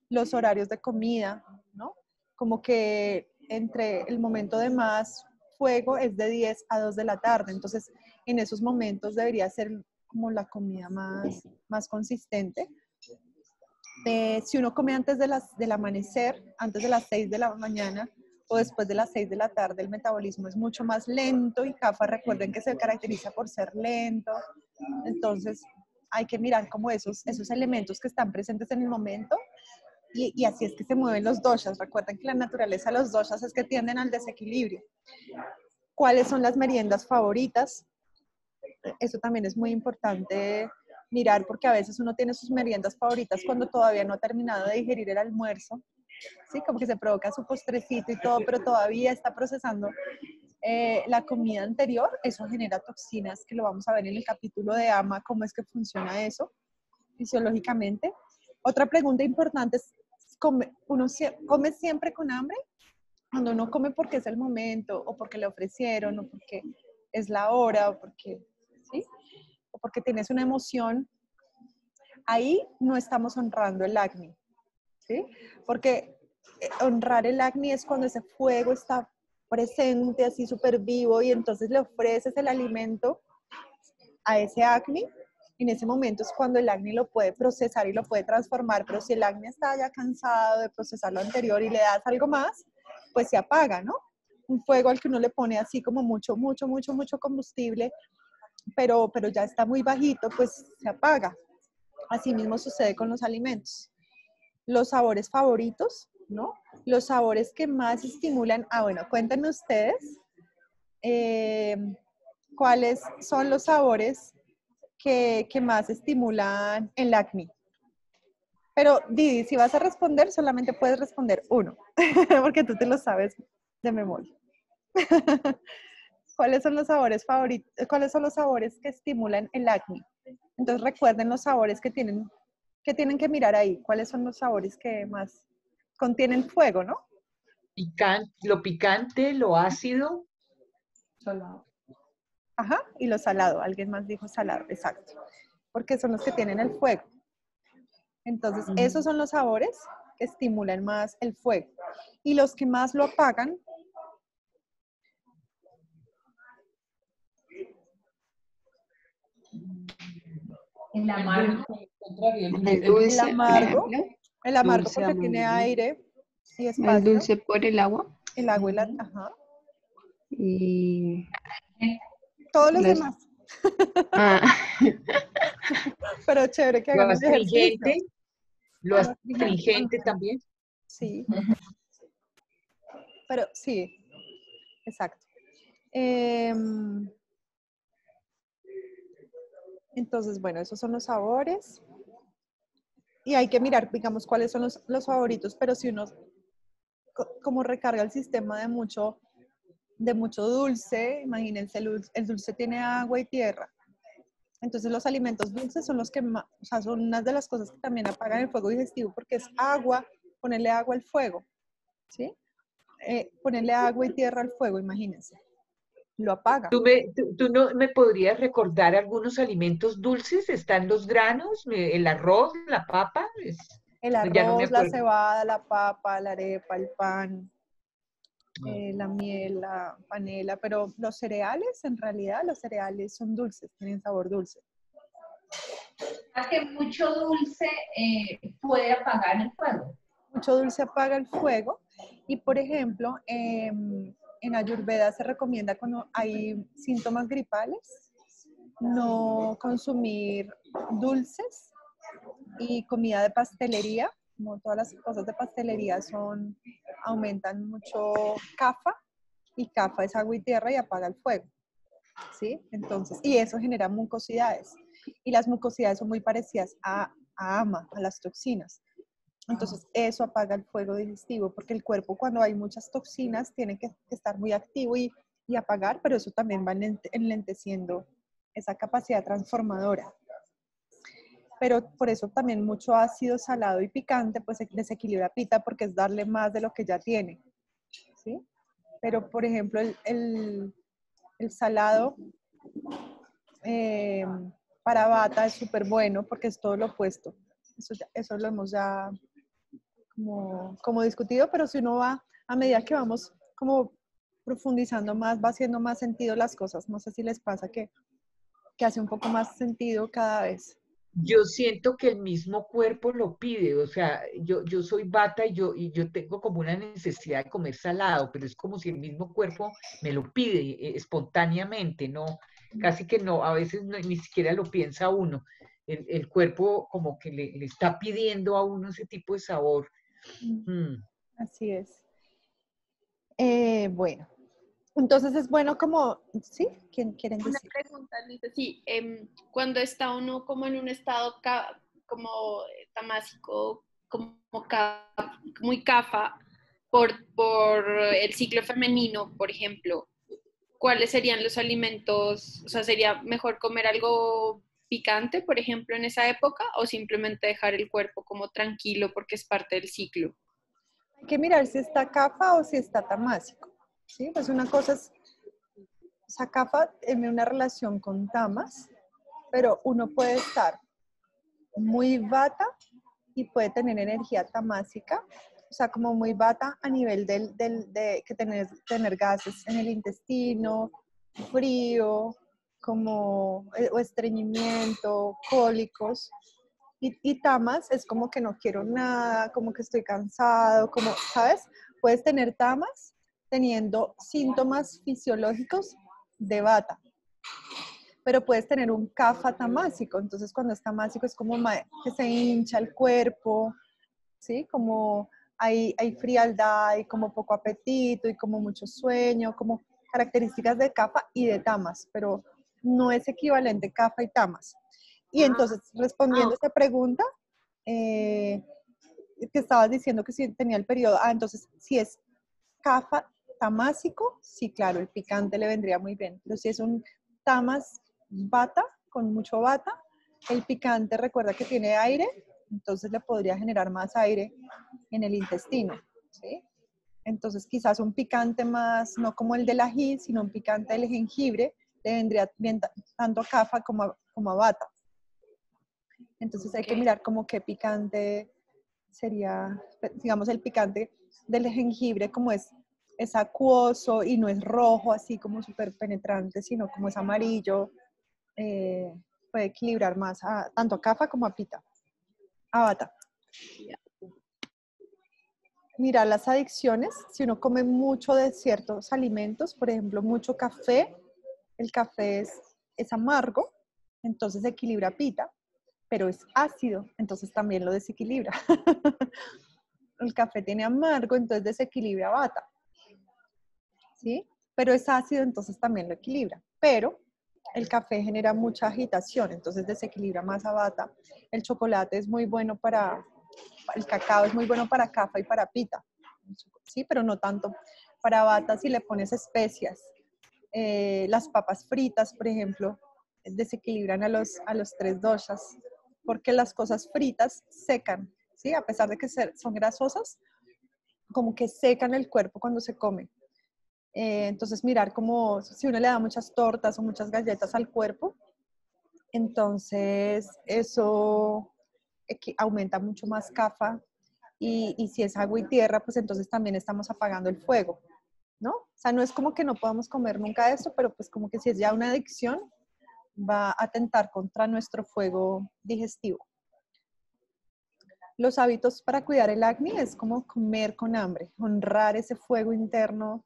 Los horarios de comida, ¿no? Como que entre el momento de más fuego es de 10 a 2 de la tarde. Entonces, en esos momentos debería ser como la comida más consistente. Si uno come antes del amanecer, antes de las 6 de la mañana o después de las 6 de la tarde, el metabolismo es mucho más lento y CAFA, recuerden que se caracteriza por ser lento. Entonces, hay que mirar como esos elementos que están presentes en el momento y así es que se mueven los doshas. Recuerden que la naturaleza de los doshas es que tienden al desequilibrio. ¿Cuáles son las meriendas favoritas? Eso también es muy importante mirar porque a veces uno tiene sus meriendas favoritas cuando todavía no ha terminado de digerir el almuerzo, ¿sí? Como que se provoca su postrecito y todo, pero todavía está procesando la comida anterior. Eso genera toxinas, que lo vamos a ver en el capítulo de AMA, cómo es que funciona eso fisiológicamente. Otra pregunta importante es, ¿uno come siempre con hambre? Cuando uno come porque es el momento, o porque le ofrecieron, o porque es la hora, o porque, ¿sí? O porque tienes una emoción, ahí no estamos honrando el Agni, ¿sí? Porque honrar el Agni es cuando ese fuego está presente, así súper vivo, y entonces le ofreces el alimento a ese Agni. En ese momento es cuando el Agni lo puede procesar y lo puede transformar, pero si el Agni está ya cansado de procesar lo anterior y le das algo más, pues se apaga, ¿no? Un fuego al que uno le pone así como mucho combustible, pero ya está muy bajito, pues se apaga. Así mismo sucede con los alimentos. Los sabores favoritos, ¿no? Los sabores que más estimulan, bueno, cuéntenme ustedes cuáles son los sabores que más estimulan el acné. Pero Didi, si vas a responder, solamente puedes responder uno, porque tú te lo sabes de memoria. ¿Cuáles son los sabores favoritos? ¿Cuáles son los sabores que estimulan el acné? Entonces recuerden los sabores que tienen que mirar ahí. ¿Cuáles son los sabores que más contienen fuego, no? Lo picante, lo ácido. Salado. Ajá, y lo salado. Alguien más dijo salado, exacto. Porque son los que tienen el fuego. Entonces, esos son los sabores que estimulan más el fuego. Y los que más lo apagan, El amargo. El dulce, el amargo, por ejemplo. el amargo Dulce, porque tiene amargo. aire y El espacio. dulce por el agua. El agua y la, ajá. Y Todos los los- demás. Ah, Pero chévere que Lo hagan el ejercicio. astringente, lo Lo astringente también. Sí. Pero sí, exacto. Entonces, bueno, esos son los sabores. Y hay que mirar, digamos, cuáles son los favoritos, pero si uno como recarga el sistema de mucho dulce, imagínense, el dulce tiene agua y tierra. Entonces los alimentos dulces son los que más, o sea, son unas de las cosas que también apagan el fuego digestivo porque es agua, ponerle agua al fuego, ¿sí? Ponerle agua y tierra al fuego, imagínense, lo apaga. ¿Tú no me podrías recordar algunos alimentos dulces? ¿Están los granos, el arroz, la papa? El Ya no me arroz, la acuerdo. cebada, la papa, la arepa, el pan, la miel, la panela, pero los cereales, en realidad, los cereales son dulces, tienen sabor dulce. Que mucho dulce puede apagar el fuego. Mucho dulce apaga el fuego y, por ejemplo, en Ayurveda se recomienda cuando hay síntomas gripales no consumir dulces y comida de pastelería, como todas las cosas de pastelería aumentan mucho kapha y kapha es agua y tierra y apaga el fuego, ¿sí? Entonces, y eso genera mucosidades y las mucosidades son muy parecidas a AMA, a las toxinas. Entonces, eso apaga el fuego digestivo, porque el cuerpo cuando hay muchas toxinas tiene que estar muy activo y apagar, pero eso también va enlenteciendo esa capacidad transformadora. Pero por eso también mucho ácido, salado y picante, pues desequilibra Pita porque es darle más de lo que ya tiene, ¿sí? Pero, por ejemplo, el salado para Vata es súper bueno porque es todo lo opuesto. Eso lo hemos ya como discutido, pero si uno va, a medida que vamos como profundizando más, va haciendo más sentido las cosas. No sé si les pasa que hace un poco más sentido cada vez. Yo siento que el mismo cuerpo lo pide, o sea, yo soy Vata y yo tengo como una necesidad de comer salado, pero es como si el mismo cuerpo me lo pide espontáneamente, ¿no? Casi que no, a veces ni siquiera lo piensa uno. El cuerpo como que le está pidiendo a uno ese tipo de sabor. Así es. Bueno, entonces es bueno como, ¿sí? ¿Quién quieren Una decir? pregunta, Lisa. Sí, cuando está uno como en un estado como tamásico, como muy CAFA, por el ciclo femenino, por ejemplo, ¿cuáles serían los alimentos? O sea, ¿sería mejor comer algo picante, por ejemplo, en esa época, o simplemente dejar el cuerpo como tranquilo porque es parte del ciclo? Hay que mirar si está CAFA o si está tamásico, ¿sí? Pues una cosa es, o sea, CAFA tiene una relación con tamas, pero uno puede estar muy Vata y puede tener energía tamásica, o sea, como muy Vata a nivel de que tener gases en el intestino, frío, como o estreñimiento, cólicos. Y tamas es como que no quiero nada, como que estoy cansado, como, ¿sabes? Puedes tener tamas teniendo síntomas fisiológicos de Vata, pero puedes tener un kapha tamásico. Entonces, cuando es tamásico es como que se hincha el cuerpo, ¿sí? Como hay frialdad y como poco apetito y como mucho sueño, como características de kapha y de tamas, pero no es equivalente kapha y tamas. Y entonces, respondiendo a esta pregunta, que estabas diciendo que si tenía el periodo, entonces, si es kapha tamásico, sí, claro, el picante le vendría muy bien, pero si es un tamas Vata, con mucho Vata, el picante recuerda que tiene aire, entonces le podría generar más aire en el intestino, ¿sí? Entonces quizás un picante más, no como el del ají, sino un picante del jengibre, le vendría bien tanto a kapha como a Vata. Entonces hay que mirar como qué picante sería, digamos, el picante del jengibre, como es acuoso y no es rojo, así como súper penetrante, sino como es amarillo, puede equilibrar más tanto a kapha como a pita, a Vata. Mirar las adicciones, si uno come mucho de ciertos alimentos, por ejemplo, mucho café, el café es amargo, entonces equilibra pita, pero es ácido, entonces también lo desequilibra. El café tiene amargo, entonces desequilibra Vata, ¿sí? Pero es ácido, entonces también lo equilibra. Pero el café genera mucha agitación, entonces desequilibra más a Vata. El chocolate es muy bueno el cacao es muy bueno para kapha y para pita, ¿sí? Pero no tanto para Vata si le pones especias. Las papas fritas, por ejemplo, desequilibran a los 3 doshas, porque las cosas fritas secan, ¿sí? A pesar de que son grasosas, como que secan el cuerpo cuando se come. Entonces mirar como si uno le da muchas tortas o muchas galletas al cuerpo, entonces eso aumenta mucho más kapha y si es agua y tierra, pues entonces también estamos apagando el fuego, ¿no? O sea, no es como que no podamos comer nunca esto, pero pues como que si es ya una adicción, va a atentar contra nuestro fuego digestivo. Los hábitos para cuidar el acné es como comer con hambre, honrar ese fuego interno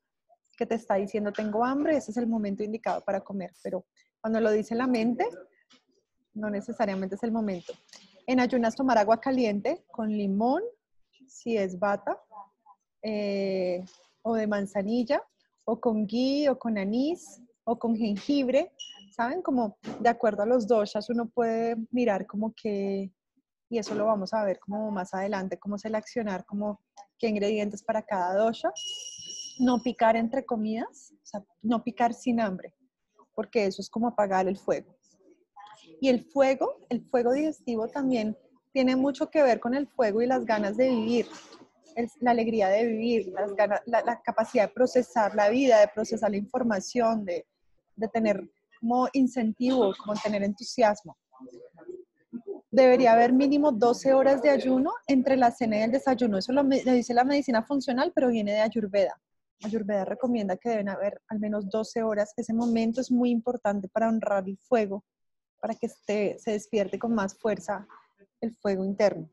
que te está diciendo tengo hambre, ese es el momento indicado para comer, pero cuando lo dice la mente, no necesariamente es el momento. En ayunas tomar agua caliente con limón, si es Vata, o de manzanilla, o con ghee, o con anís, o con jengibre, ¿saben? Como de acuerdo a los doshas uno puede mirar como que, y eso lo vamos a ver como más adelante, cómo seleccionar como qué ingredientes para cada dosha. No picar entre comidas, o sea, no picar sin hambre, porque eso es como apagar el fuego. Y el fuego digestivo también tiene mucho que ver con el fuego y las ganas de vivir, la alegría de vivir, la capacidad de procesar la vida, de procesar la información, de tener como incentivo, como tener entusiasmo. Debería haber mínimo 12 horas de ayuno entre la cena y el desayuno. Eso lo dice la medicina funcional, pero viene de Ayurveda. Ayurveda recomienda que deben haber al menos 12 horas. Ese momento es muy importante para honrar el fuego, para que se despierte con más fuerza el fuego interno.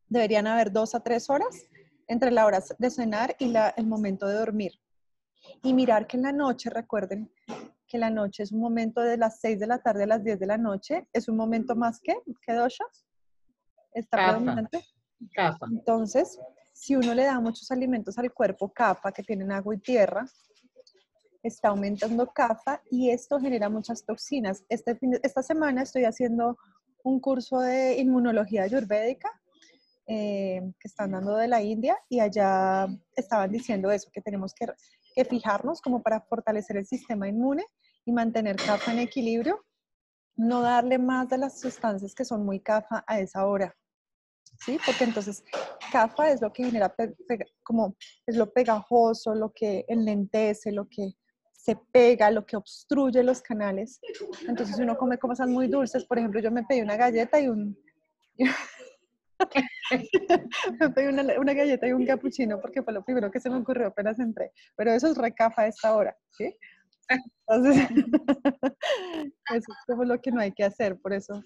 Deberían haber 2 a 3 horas entre la hora de cenar y el momento de dormir. Y mirar que en la noche, recuerden que la noche es un momento de las 6 de la tarde a las 10 de la noche, es un momento más que dosha, está predominante. Kapha. Entonces, si uno le da muchos alimentos al cuerpo kapha, que tienen agua y tierra, está aumentando kapha y esto genera muchas toxinas. Esta semana estoy haciendo un curso de inmunología ayurvédica que están dando de la India y allá estaban diciendo eso, que tenemos que fijarnos como para fortalecer el sistema inmune y mantener kapha en equilibrio, no darle más de las sustancias que son muy kapha a esa hora, ¿sí? Porque entonces kapha es lo que genera, como es lo pegajoso, lo que enlentece, lo que se pega, lo que obstruye los canales. Entonces uno come cosas muy dulces, por ejemplo, yo me pedí una galleta y me pedí una galleta y un capuchino porque fue lo primero que se me ocurrió apenas entré. Pero eso es recafa a esta hora, ¿sí? Entonces, eso es como lo que no hay que hacer. Por eso,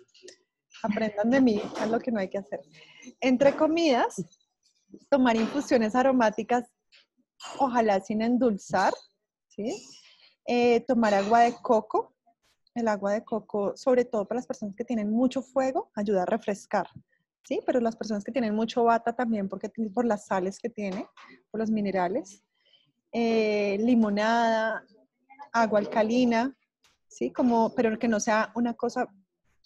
aprendan de mí a lo que no hay que hacer. Entre comidas, tomar infusiones aromáticas, ojalá sin endulzar, ¿sí? Tomar agua de coco. El agua de coco, sobre todo para las personas que tienen mucho fuego, ayuda a refrescar. Sí, pero las personas que tienen mucho vata también, porque por las sales que tiene, por los minerales. Limonada, agua alcalina, ¿sí? Pero que no sea una cosa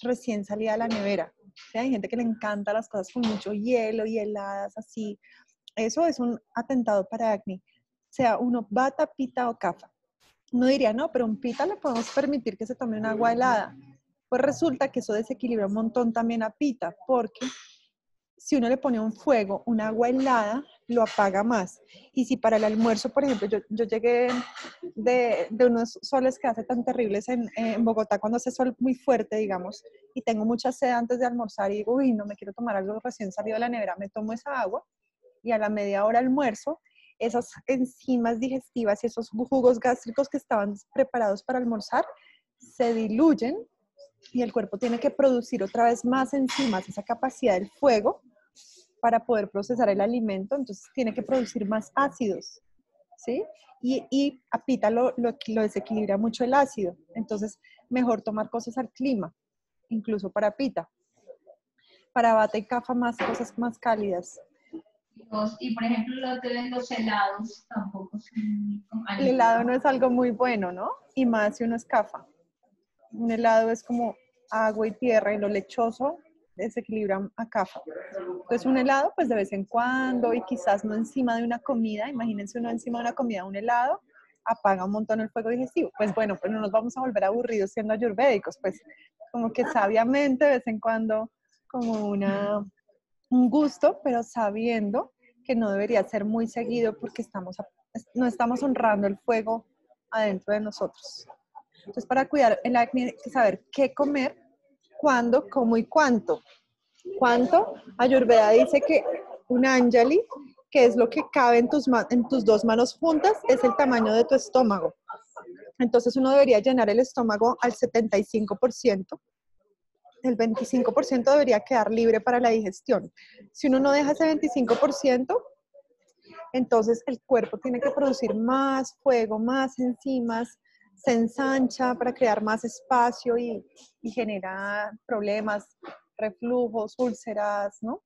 recién salida de la nevera. ¿Sí? Hay gente que le encanta las cosas con mucho hielo y heladas, así. Eso es un atentado para acné. Sea uno vata, pita o kapha. Uno diría, no, pero un pita le podemos permitir que se tome un agua helada. Pues resulta que eso desequilibra un montón también a pita, porque si uno le pone un fuego, un agua helada, lo apaga más. Y si para el almuerzo, por ejemplo, yo llegué de unos soles que hace tan terribles en Bogotá, cuando hace sol muy fuerte, digamos, y tengo mucha sed antes de almorzar y digo, uy, no me quiero tomar algo recién salido de la nevera, me tomo esa agua y a la media hora almuerzo, esas enzimas digestivas y esos jugos gástricos que estaban preparados para almorzar se diluyen y el cuerpo tiene que producir otra vez más enzimas, esa capacidad del fuego para poder procesar el alimento, entonces tiene que producir más ácidos, ¿sí? Y a pita lo desequilibra mucho el ácido, entonces mejor tomar cosas al clima, incluso para pita. Para vata y kapha más cosas más cálidas. Y por ejemplo, los helados tampoco son... El helado no es algo muy bueno, ¿no? Y más si uno es kapha. Un helado es como agua y tierra y lo lechoso desequilibra a kapha. Entonces un helado pues de vez en cuando y quizás no encima de una comida, imagínense uno encima de una comida, un helado, apaga un montón el fuego digestivo. Pues bueno, pues no nos vamos a volver aburridos siendo ayurvédicos, pues como que sabiamente de vez en cuando como un gusto, pero sabiendo que no debería ser muy seguido porque no estamos honrando el fuego adentro de nosotros. Entonces, para cuidar el acné hay que saber qué comer, cuándo, cómo y cuánto. ¿Cuánto? Ayurveda dice que un anjali, que es lo que cabe en tus 2 manos juntas, es el tamaño de tu estómago. Entonces, uno debería llenar el estómago al 75%. El 25% debería quedar libre para la digestión. Si uno no deja ese 25%, entonces el cuerpo tiene que producir más fuego, más enzimas, se ensancha para crear más espacio y genera problemas, reflujos, úlceras, ¿no?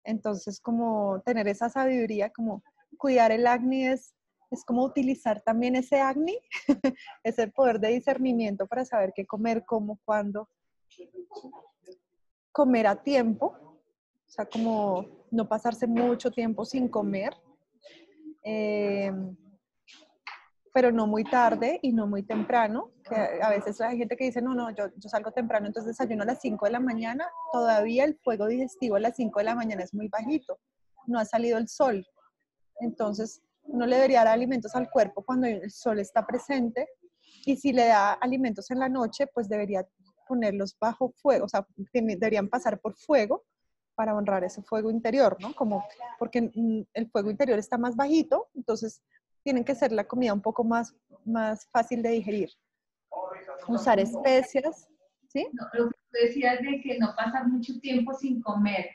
Entonces, como tener esa sabiduría, como cuidar el acné es como utilizar también ese acné, ese poder de discernimiento para saber qué comer, cómo, cuándo. Comer a tiempo, o sea, como no pasarse mucho tiempo sin comer, pero no muy tarde y no muy temprano, que a veces hay gente que dice, no, yo salgo temprano, entonces desayuno a las 5 de la mañana, todavía el fuego digestivo a las 5 de la mañana es muy bajito, no ha salido el sol, entonces uno le debería dar alimentos al cuerpo cuando el sol está presente, y si le da alimentos en la noche, pues debería ponerlos bajo fuego, o sea, deberían pasar por fuego para honrar ese fuego interior, ¿no? Como porque el fuego interior está más bajito, entonces tienen que ser la comida un poco más fácil de digerir. Usar especias, ¿sí? No, lo que tú decías de que no pasar mucho tiempo sin comer,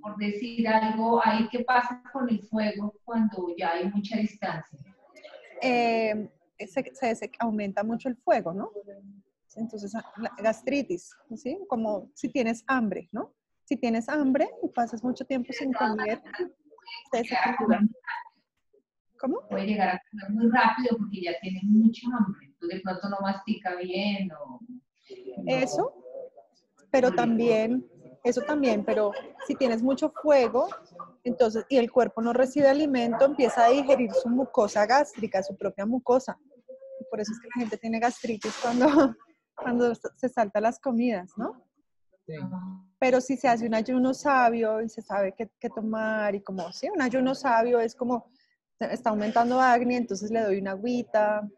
por decir algo, ahí qué pasa con el fuego cuando ya hay mucha distancia. Se aumenta mucho el fuego, ¿no? Entonces, la gastritis, ¿sí? Como si tienes hambre, ¿no? Si tienes hambre y pasas mucho tiempo sin comer, se desequilibra. ¿Cómo? Puede llegar a comer muy rápido porque ya tiene mucha hambre, entonces de pronto no mastica bien o... Eso, pero también, pero si tienes mucho fuego, entonces, y el cuerpo no recibe alimento, empieza a digerir su mucosa gástrica, su propia mucosa. Y por eso es que la gente tiene gastritis cuando se salta las comidas, ¿no? Sí. Pero si se hace un ayuno sabio y se sabe qué tomar y como, sí, un ayuno sabio es como, está aumentando acné, entonces le doy una agüita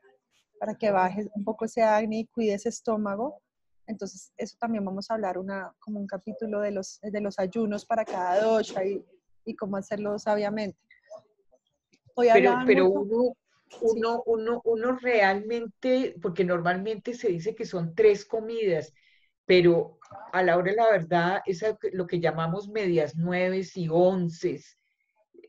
para que baje un poco ese acné y cuide ese estómago. Entonces, eso también vamos a hablar como un capítulo de los ayunos para cada dosha y cómo hacerlo sabiamente. Pero uno realmente, porque normalmente se dice que son 3 comidas, pero a la hora de la verdad, es lo que llamamos medias 9 y 11.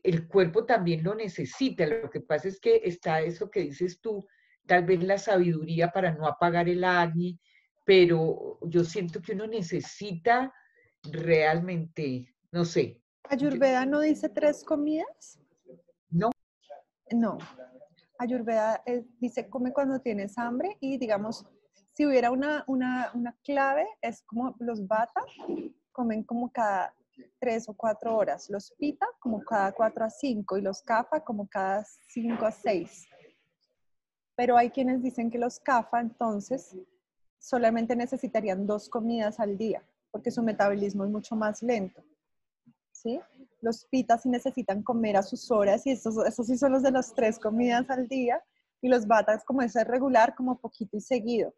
El cuerpo también lo necesita. Lo que pasa es que está eso que dices tú, tal vez la sabiduría para no apagar el acné, pero yo siento que uno necesita realmente, no sé. ¿Ayurveda no dice 3 comidas? No. No. Ayurveda dice come cuando tienes hambre y digamos, si hubiera una clave, es como los vata comen como cada 3 o 4 horas, los pita como cada 4 a 5 y los kapha como cada 5 a 6. Pero hay quienes dicen que los kapha entonces solamente necesitarían 2 comidas al día porque su metabolismo es mucho más lento, ¿sí? Los pitas sí necesitan comer a sus horas y esos sí son los de las 3 comidas al día y los vatas como es regular, como poquito y seguido.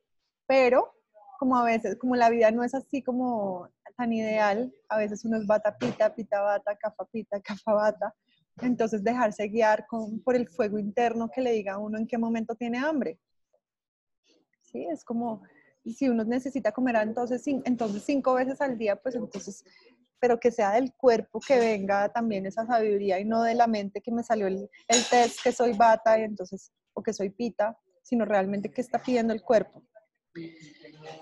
Pero como a veces, como la vida no es así como tan ideal, a veces uno es vata pita, pita vata, kapha vata, entonces dejarse guiar por el fuego interno que le diga a uno en qué momento tiene hambre. ¿Sí? Es como, si uno necesita comer entonces 5 veces al día, pues entonces, pero que sea del cuerpo que venga también esa sabiduría y no de la mente que me salió el test que soy vata y entonces, o que soy pita, sino realmente qué está pidiendo el cuerpo.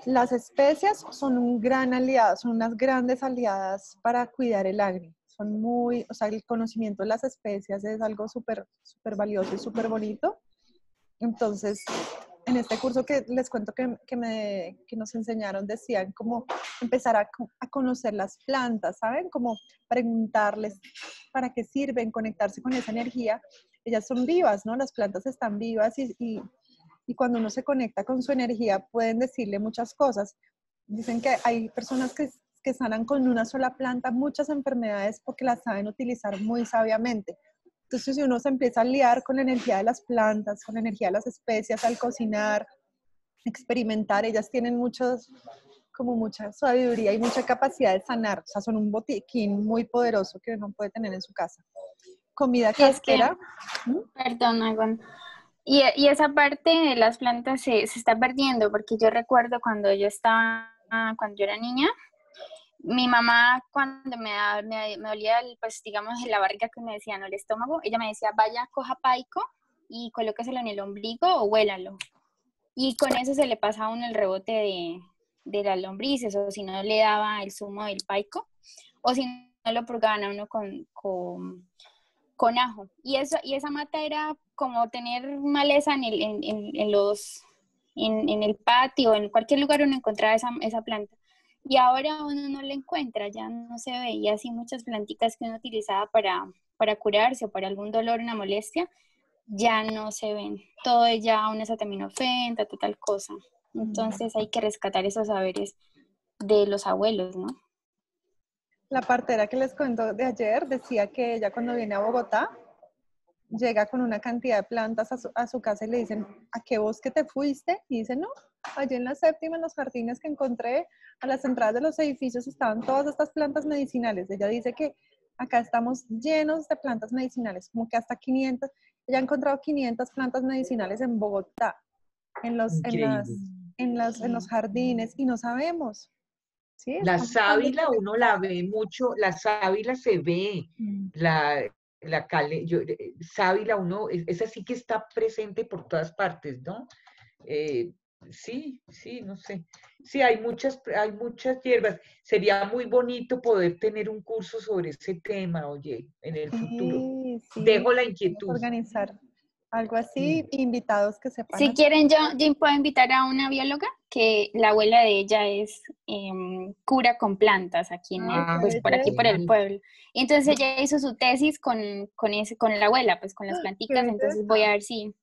Las especias son un gran aliado, son unas grandes aliadas para cuidar el acné. Son muy, o sea, el conocimiento de las especias es algo súper valioso y súper bonito. Entonces, en este curso que les cuento que nos enseñaron, decían como empezar a conocer las plantas, ¿saben? Como preguntarles para qué sirven, conectarse con esa energía. Ellas son vivas, ¿no? Las plantas están vivas y cuando uno se conecta con su energía pueden decirle muchas cosas. Dicen que hay personas que sanan con una sola planta muchas enfermedades porque las saben utilizar muy sabiamente. Entonces, si uno se empieza a liar con la energía de las plantas, con la energía de las especias al cocinar, experimentar, ellas tienen mucha sabiduría y mucha capacidad de sanar. O sea, son un botiquín muy poderoso que uno puede tener en su casa. Comida casera. Perdón, Agon. Y esa parte de las plantas se está perdiendo, porque yo recuerdo cuando yo era niña, mi mamá cuando me dolía, pues digamos, la barriga que me decía, no, el estómago, ella me decía, vaya, coja paico y colóqueselo en el ombligo o huélalo. Y con eso se le pasa a uno el rebote de las lombrices, o si no le daba el zumo del paico, o si no lo purgaban a uno con ajo. Y esa mata era como tener maleza en el patio, en cualquier lugar uno encontraba esa planta. Y ahora uno no la encuentra, ya no se ve. Y así muchas plantitas que uno utilizaba para curarse o para algún dolor, una molestia, ya no se ven. Todo es ya un acetaminofén, tal cosa. Entonces hay que rescatar esos saberes de los abuelos, ¿no? La partera que les cuento de ayer decía que ella cuando viene a Bogotá llega con una cantidad de plantas a su casa y le dicen, ¿a qué bosque te fuiste? Y dice, no, allí en la séptima, en los jardines que encontré, a las entradas de los edificios estaban todas estas plantas medicinales. Ella dice que acá estamos llenos de plantas medicinales, como que hasta 500. Ella ha encontrado 500 plantas medicinales en Bogotá, en los jardines, y no sabemos. ¿Sí? La Estamos tan sábila uno la ve mucho, la sábila se ve, sábila esa sí que está presente por todas partes, ¿no? Sí, no sé. Sí, hay muchas hierbas. Sería muy bonito poder tener un curso sobre ese tema, oye, en el futuro. Sí, Dejo la vamos a inquietud. organizar algo así, invitados que sepan. Si quieren, yo puedo invitar a una bióloga que la abuela de ella es cura con plantas aquí por aquí por el pueblo. Y entonces ella hizo su tesis con la abuela, pues con las plantitas. Entonces voy a ver si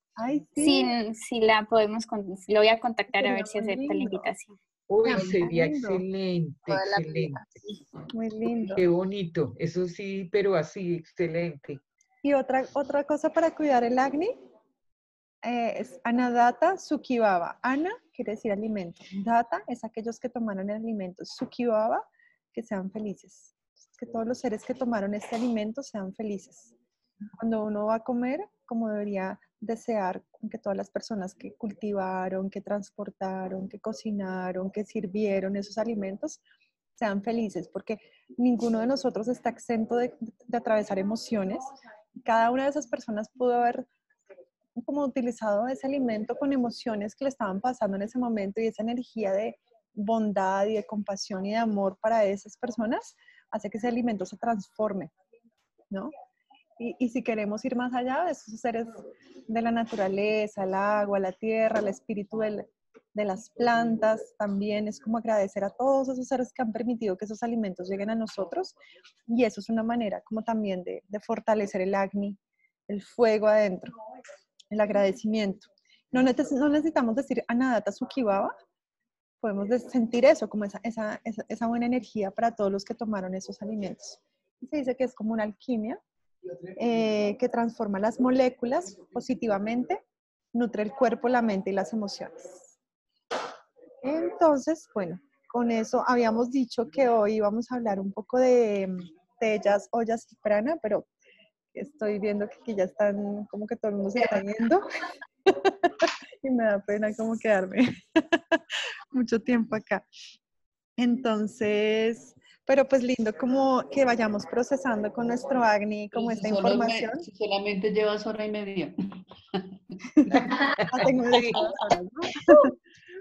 la podemos, lo voy a contactar a ver si acepta la invitación. Uy, sería excelente, excelente. Muy lindo. Qué bonito, eso sí, pero así, excelente. Y otra cosa para cuidar el acné es Anadata Sukibaba. Ana quiere decir alimento. Data es aquellos que tomaron el alimento. Sukibaba, que sean felices. Que todos los seres que tomaron este alimento sean felices. Cuando uno va a comer, como debería desear que todas las personas que cultivaron, que transportaron, que cocinaron, que sirvieron esos alimentos, sean felices, porque ninguno de nosotros está exento de atravesar emociones. Cada una de esas personas pudo haber como utilizado ese alimento con emociones que le estaban pasando en ese momento, y esa energía de bondad y de compasión y de amor para esas personas hace que ese alimento se transforme, ¿no? Y si queremos ir más allá de esos seres de la naturaleza, el agua, la tierra, el espíritu de las plantas, también es como agradecer a todos esos seres que han permitido que esos alimentos lleguen a nosotros, y eso es una manera como también de fortalecer el Agni, el fuego adentro, el agradecimiento. No necesitamos decir Anadata Sukibaba, podemos sentir eso, como esa buena energía para todos los que tomaron esos alimentos. Y se dice que es como una alquimia que transforma las moléculas positivamente, nutre el cuerpo, la mente y las emociones. Entonces, bueno, con eso habíamos dicho que hoy íbamos a hablar un poco de tellas, ollas y prana, pero estoy viendo que ya están, como que todo el mundo se está yendo y me da pena como quedarme mucho tiempo acá. Entonces, pero pues lindo como que vayamos procesando con nuestro Agni como esta información. Si solamente llevas hora y media. Tengo derecho a 2 horas, ¿no?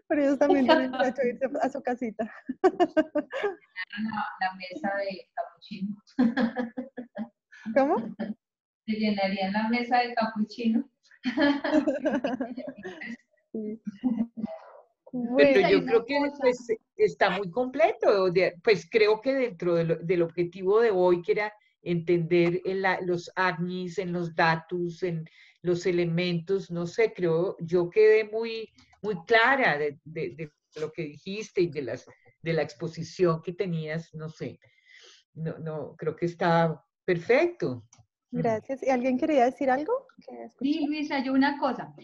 Pero ellos también tienen derecho a irse a su casita. La mesa de capuchino. ¿Cómo? ¿Te llenarían la mesa de capuchino? Sí. Pero yo creo que pues, está muy completo. Pues creo que dentro del objetivo de hoy, que era entender los agnis, en los datus, en los elementos, no sé, yo quedé muy, muy clara de lo que dijiste y de la exposición que tenías, no sé. No, creo que está perfecto. Gracias. ¿Y alguien quería decir algo? Sí, Luisa, yo una cosa.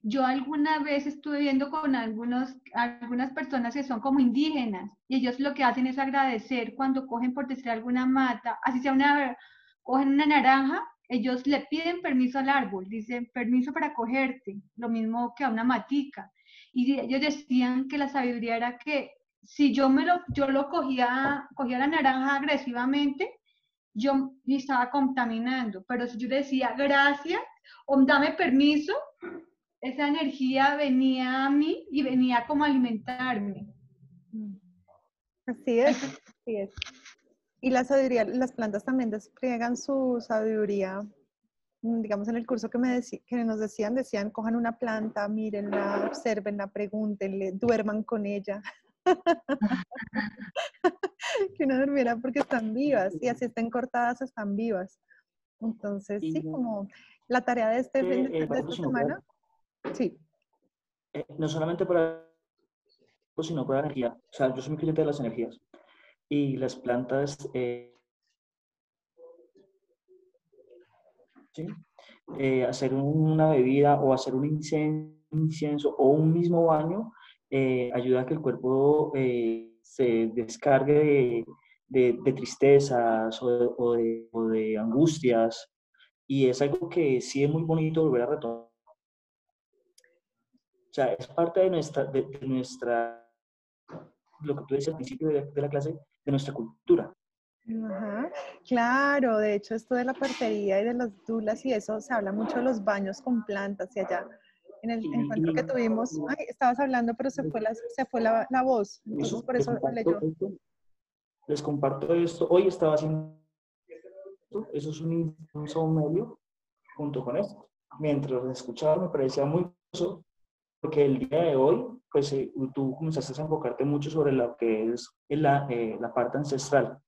Yo alguna vez estuve viendo con algunas personas que son como indígenas, y ellos lo que hacen es agradecer cuando cogen, por decir alguna mata, así sea cogen una naranja, ellos le piden permiso al árbol, dicen permiso para cogerte, lo mismo que a una matica. Y ellos decían que la sabiduría era que si yo lo cogía la naranja agresivamente, yo me estaba contaminando, pero si yo decía gracias o dame permiso, esa energía venía a mí y venía como a alimentarme. Así es, así es. Y la sabiduría, las plantas también despliegan su sabiduría. Digamos, en el curso que nos decían, cojan una planta, mírenla, observenla, pregúntenle, duerman con ella. Que no durmiera porque están vivas, y así estén cortadas, están vivas. Entonces, sí, como la tarea de esta semana. Sí. No solamente para sino para la energía. O sea, yo soy muy creyente de las energías. Y las plantas, ¿sí? Hacer una bebida o hacer un incienso o un mismo baño ayuda a que el cuerpo se descargue de tristezas o de angustias, y es algo que sí es muy bonito volver a retomar. O sea, es parte de nuestra, lo que tú decías al principio de la clase, de nuestra cultura. Ajá, claro, de hecho esto de la partería y de las dulas y eso se habla mucho de los baños con plantas y allá en el encuentro que tuvimos, ay, estabas hablando pero se fue la voz, entonces Eso, por eso hablé yo. Les comparto esto. Hoy estaba haciendo esto. Eso es un medio junto con esto. Mientras lo escuchaba me parecía muy curioso porque el día de hoy, pues tú comenzaste a enfocarte mucho sobre lo que es la parte ancestral.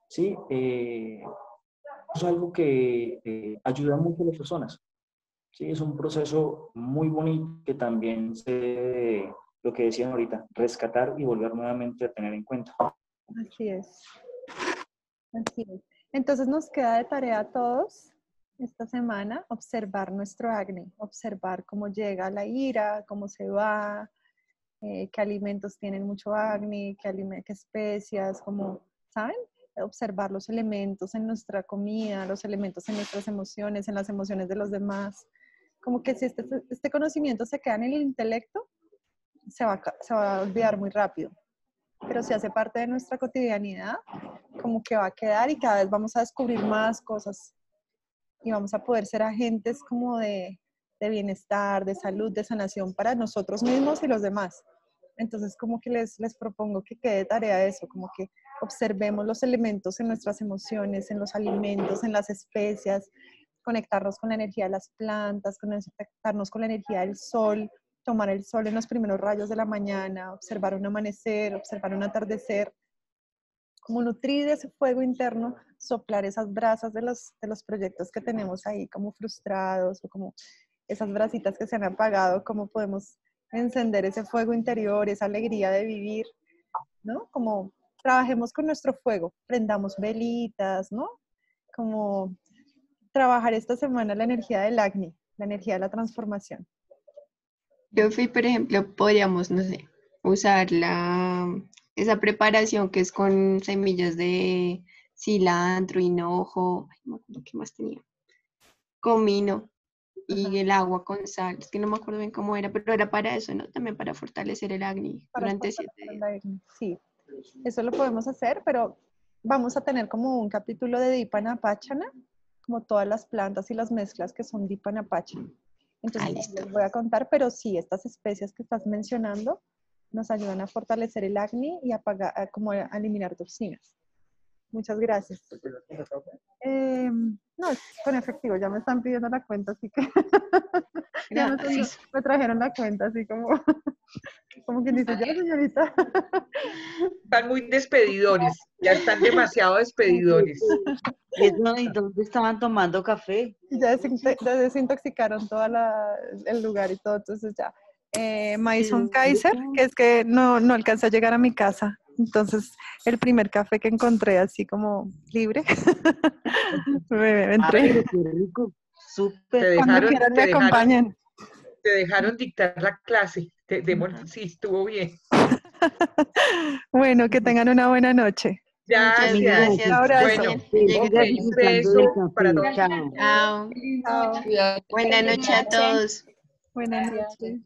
¿Sí? Es algo que ayuda mucho a las personas. ¿Sí? Es un proceso muy bonito que también lo que decían ahorita, rescatar y volver nuevamente a tener en cuenta. Así es. Así es. Entonces nos queda de tarea a todos esta semana observar nuestro acné, observar cómo llega la ira, cómo se va, qué alimentos tienen mucho acné, qué especias, como, ¿saben? Observar los elementos en nuestra comida, los elementos en nuestras emociones, en las emociones de los demás. Como que si este conocimiento se queda en el intelecto, se va a olvidar muy rápido. Pero si hace parte de nuestra cotidianidad, como que va a quedar y cada vez vamos a descubrir más cosas y vamos a poder ser agentes como de bienestar, de salud, de sanación para nosotros mismos y los demás. Entonces como que les propongo que quede tarea eso, como que observemos los elementos en nuestras emociones, en los alimentos, en las especias, conectarnos con la energía de las plantas, conectarnos con la energía del sol, tomar el sol en los primeros rayos de la mañana, observar un amanecer, observar un atardecer, como nutrir ese fuego interno, soplar esas brasas de los proyectos que tenemos ahí como frustrados o como esas brasitas que se han apagado, cómo podemos encender ese fuego interior, esa alegría de vivir, ¿no? Como trabajemos con nuestro fuego, prendamos velitas, ¿no? Como trabajar esta semana la energía del acné, la energía de la transformación. Profe, por ejemplo, podríamos, no sé, usar esa preparación que es con semillas de cilantro, hinojo, ay, no me acuerdo qué más tenía, comino y el agua con sal. Es que no me acuerdo bien cómo era, pero era para eso, ¿no? También para fortalecer el acné durante 7 días. Sí, eso lo podemos hacer, pero vamos a tener como un capítulo de Dipanapachana, como todas las plantas y las mezclas que son Dipanapachana. Entonces les voy a contar, pero sí, estas especias que estás mencionando nos ayudan a fortalecer el acné y como a eliminar toxinas. Muchas gracias. No, es con efectivo, ya me están pidiendo la cuenta, así que ya me trajeron la cuenta, así como quien dice, ya señorita. Están muy despedidores, ya están demasiado despedidores. ¿Y dónde estaban tomando café? Ya desintoxicaron todo el lugar y todo, entonces ya. Maison Kaiser, que es que no alcancé a llegar a mi casa. Entonces, el primer café que encontré así como libre, me entré. Súper. Cuando quieran me acompañan. Te dejaron dictar la clase. Sí, estuvo bien. Bueno, que tengan una buena noche. Gracias. Un abrazo. Bueno, un beso para todos. Chao. Buenas noches a todos. Buenas noches.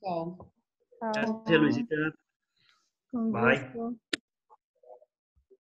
Gracias, Luisita. Con Bye. gusto.